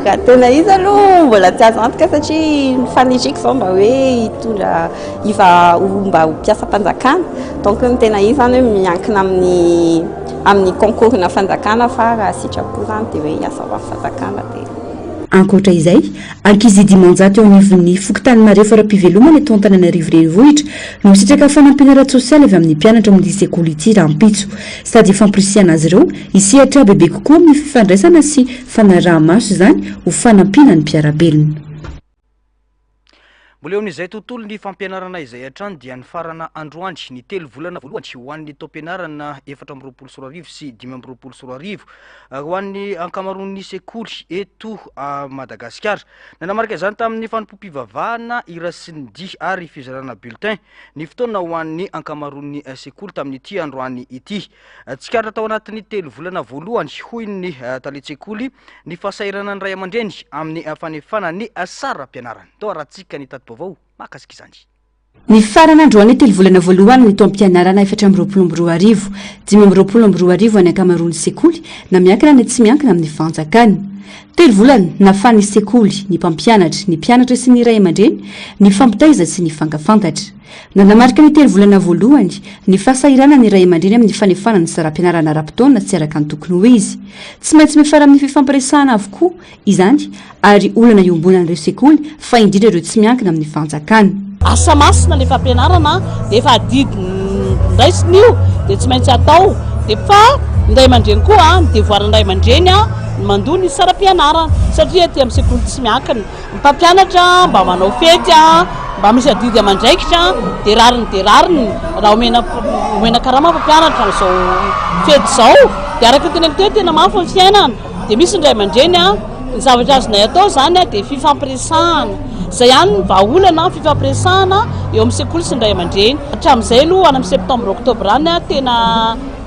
Raha tena izy aloha mbola tsy azo antoka satria ny fanitrisiko zao mba hoe hitondra mba mpiasa mpanjakana, donc ny tena izy zany hoe miankina amin'ny concours na fanjakana fa raha sitrako zany dia hoe hiasa ho fanjakana dia. Ankoatra izay, ankizy 500 eo anivon'ny fokontany marefa ara-pivelomana eto Antananarivo renivohitra no sitraka fanampinarana sosialy avy amin'ny mpianatra amin'ny sekoly ity rahampitso sady famporisiana azy ireo hisihatra bebe kokoa amin'ny fifandraisana sy fanaraha-maso izany ho fanampinan'ny mpiarabelona. Mbola eo amin'izay tontolo ny fampianarana izay hatrany dia ny farana androany ny 3 volana voalohany ho an'ny taom-pianarana 424 sy 524 ho an'ny ankamaroan'ny sekoly eto Madagasikara. Nanamarika izany tamin'ny fanompom-pivavahana hira sy ny dihy ary fizarana bulletin ny fotoana ho an'ny ankamaroan'ny sekoly tamin'ity androany ity. Tsikaritra tao anatin'ny 3 volana voalohany hoy ny taletsekoly ny fahasairana ny ray aman-dreny amin'ny fanefana ny saram-pianarana. Tao rahatsika ny vao makasika izany. Ny farana androany 3 volana voalohany ny taom-pianarana 422 522 any ankamaroan'ny sekoly na miankina ny tsy miankina amin'ny fanjakana. 3 volana nafany sekoly ny mpampianatra, ny mpianatra sy ny ray aman-dreny, ny fampitaiza sy ny fangafantatra. Nanamarika ny 3 volana voalohany ny fahasairana ny ray aman-dreny amin'ny fanefana ny saram-pianarana ara-potoana tsy araka ny tokony ho izy. Tsy maintsy mifara amin'ny fifampiresahana avokoa izany ary olana iombonan'ireo sekoly fa indrindra ireo tsy miankina amin'ny fanjakana. Asa masina ny fampianarana dia efa adidiny raisiny io dia tsy maintsy atao dia fa ny ray aman-dreny koa ny devoiran'ny ray aman-dreny mandoa ny saram-pianarana satria aty amin'ny sekoly tsy miankina. Ny mpampianatra mba manao fety mba misy adidy aman-draikitra dia rariny raha omena karama mpampianatra amin'izao fety izao dia araka teneko teo tena mafy ny fiainana dia misy ny ray aman-dreny ny zavatra azonay atao zany dia fifampiresahana zay ihany mba olana fifampiresahana eo amin'ny sekoly sy ny ray aman-dreny. Hatramin'izay aloha any amin'ny septembre octobre any tena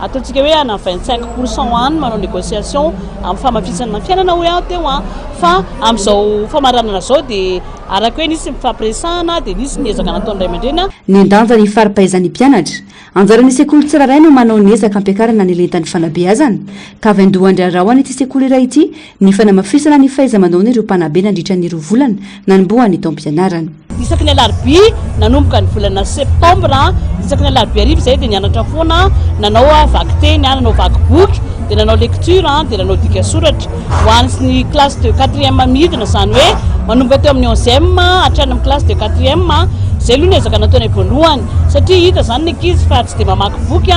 ataontsika hoe ana 25% any manao négociation amin'ny famafisana fiainana hoe teo fa amin'izao famaranana zao dia araka hoe nisy mifampiresahana dia nisy ny ezaka nataon'ny ray aman-dreny. Ny ndanja ny faripaizan'ny mpianatra anjaran'ny sekoly tsirairay no manao ny ezaka ampiakarana ny lentan'ny fanabeazana ka avy andohan-drarao any ity sekoly iray ity ny fanamafisana ny fahaiza-manao ireo mpanabe nandritra ny 2 volana nanombohan'ny taom-pianarana. Isaky ny alarobia nanomboka ny volana septembre isaky ny alarobia arivo zay dia nianatra foana nanao vaky teny nanao vaky boky dia nanao lecture dia nanao dika soratra ho an'ny classe de 4e midina zany hoe manomboka teo amin'ny 11e hatrany amin'ny classe de 4e zay aloha ny ezaka nataonay voalohany satria hita zany ny ankizy fa tsy dia mamaky boky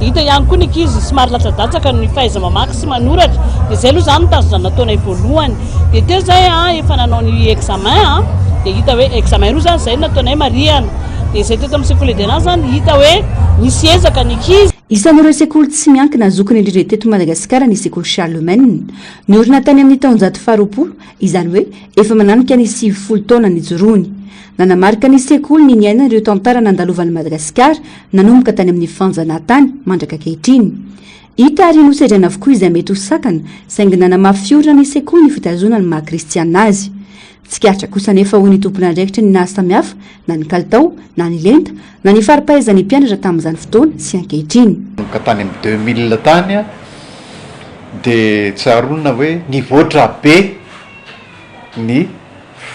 hita ihany koa ny ankizy somary latsa-datsaka ny fahaiza mamaky sy manoratra dia zay aloha zany nitazona nataonay voalohany dia teo zay efa nanao ny examen dia hita hoe examen roa zany zay nataonay mariana dia zay teto amin'ny sekoly edena zany hita hoe misy ezaka ny ankizy. Isan'ireo sekoly tsy miankina zokony indrindra teto Madagasikara ny sekoly Charlemagne ny orina tany amin'ny taonjato faharoapolo izany hoe efa mananika ny 90 taona ny jorony. Nanamarika ny sekoly ny niaina ireo tantara nandalovan'ny Madagasikara nanomboka tany amin'ny fanjanahantany mandraka ankehitriny. Hita ary nosedrana avokoa izay mety ho sakana saingy nanamafy orina ny sekoly ny fitazonany maha kristiana azy. tsikatra kosa nefa ho ny tompona andraikitra ny nazy samihafa na ny kalitao na ny lenta na ny faripahaizany mpianatra tamin'izany fotoana sy ankehitriny ka tany amin'ny 2000 tany a dia tsaronina hoe nivoatra be ny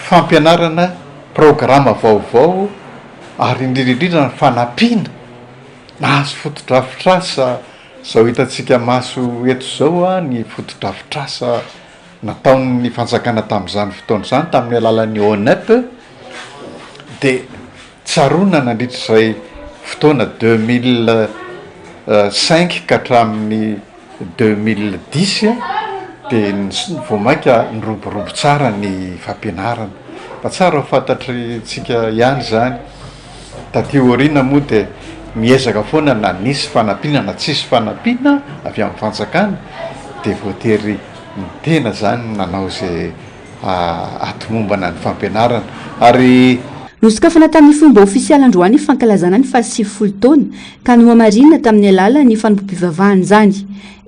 fampianarana programma vaovao ary indrindrindrindra ny fanampiana nahazo fotodrafitrasa zao hitantsika maso eto zao a ny fotodrafitrasa nataon'ny fanjakana tamin'izany fotoana izany tamin'ny alalan'ny ONEP dia tsaroana nandritra izay fotoana 2005 ka hatramin'ny 2010 dia voamaika nyroborobo tsara ny fampianarana fa tsara ho fantatritsika ihany zany taty orina moa dia miezaka foana na nisy fanampiana na tsisy fanampiana avy amin'ny fanjakana dia voatery ny tena zany nanao zay atomombana ny fampianarana ary nosokafana tamin'ny fomba ofisialy androany fankalazana ny 70 taona ka noamarinina tamin'ny alala ny fanompom-pivavahany zany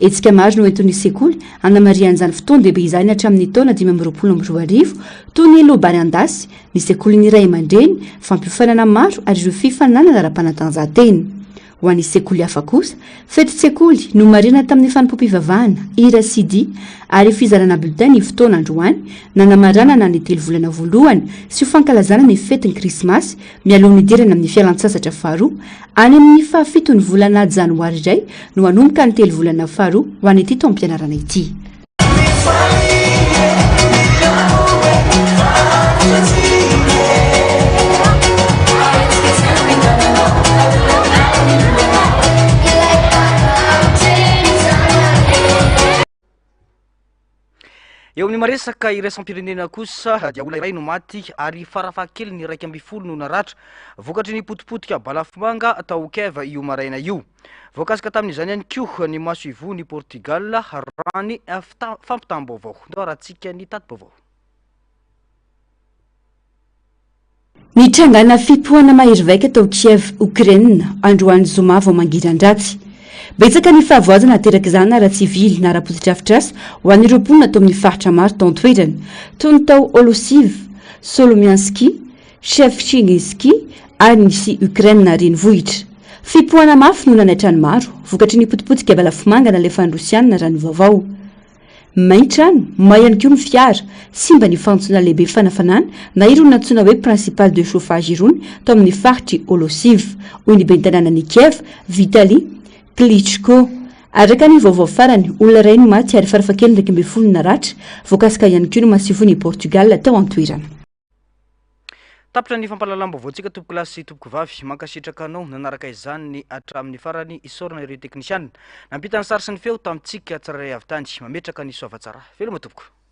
etsika maro no enton'ny sekoly anamarian'izany fotoana dehibe izany hatramin'ny taona 2022 toy ny lobary andasy ny sekoly ny ray aman-dreny fampiofanana maro ary ireo fifananana ara-panatanjahantena ho an'ny sekoly hafa kosa fety-tsekoly no marina tamin'ny fanompom-pivavahana ira sidi ary fizarana bulletin ny fotoana androany nanamarana na ny 3 volana voalohany sy ho fankalazana ny fety ny krismasy mialohan'ny dirana amin'ny fialan-tsasatra faharoa any amin'ny fahafitony volana janoary iray no hanomboka ny 3 volana faharoa ho an'ny ity taom-pianarana ity eo amin'ny maresaka iraisam-pirenena kosa dia olona iray no maty ary farafahakely ny 120 no naratra vokatry ny potipotika balafomanga tao keva io maraina io voakasika tamin'izany ihany koa ny maso ivo ny Portugal rany fampitam-baovao ndo rahantsika ny tatim-baovao ny trangana fipohana mahery vaika tao Kiev Ukraine androany zoma vao mangiran-dratsy betsaka ny fahavoazana teraka izany na ara-tsivily na ara-positrafitra ho an'ireo mponina tao amin'ny faritra maro tao an-toerana toy ny tao Olosiv, Solomianski, Shevchinski ary nisy Ukraine na renivohitra fipohana mafy no nanaitra ny maro vokatry ny potipotika balafomanga na lefa ny Rosiana raha ny vaovao maintrano may ihany koa ny fiara simba ny fantsona lehibe fanafanana na irony nantsona hoe principal de chauffage irony tao amin'ny faritry Olosiv hoy ny bentanàna ny Kiev Vitali Klitschko araka ny vaovao farany olona iray no maty ary farafakely 20 naratra voakasika ihany koa no masivony Portugal tao an-toerana tapitra ny fampalalam-baovao antsika tompoko lasy sy tompoko vavy mankasitraka anao nanaraka izany ny hatramin'ny farany isorana ireo teknisiana nampita ny sary sy ny feo tamintsika tsiraray avy tany mametraka ny soava tsara veloma tompoko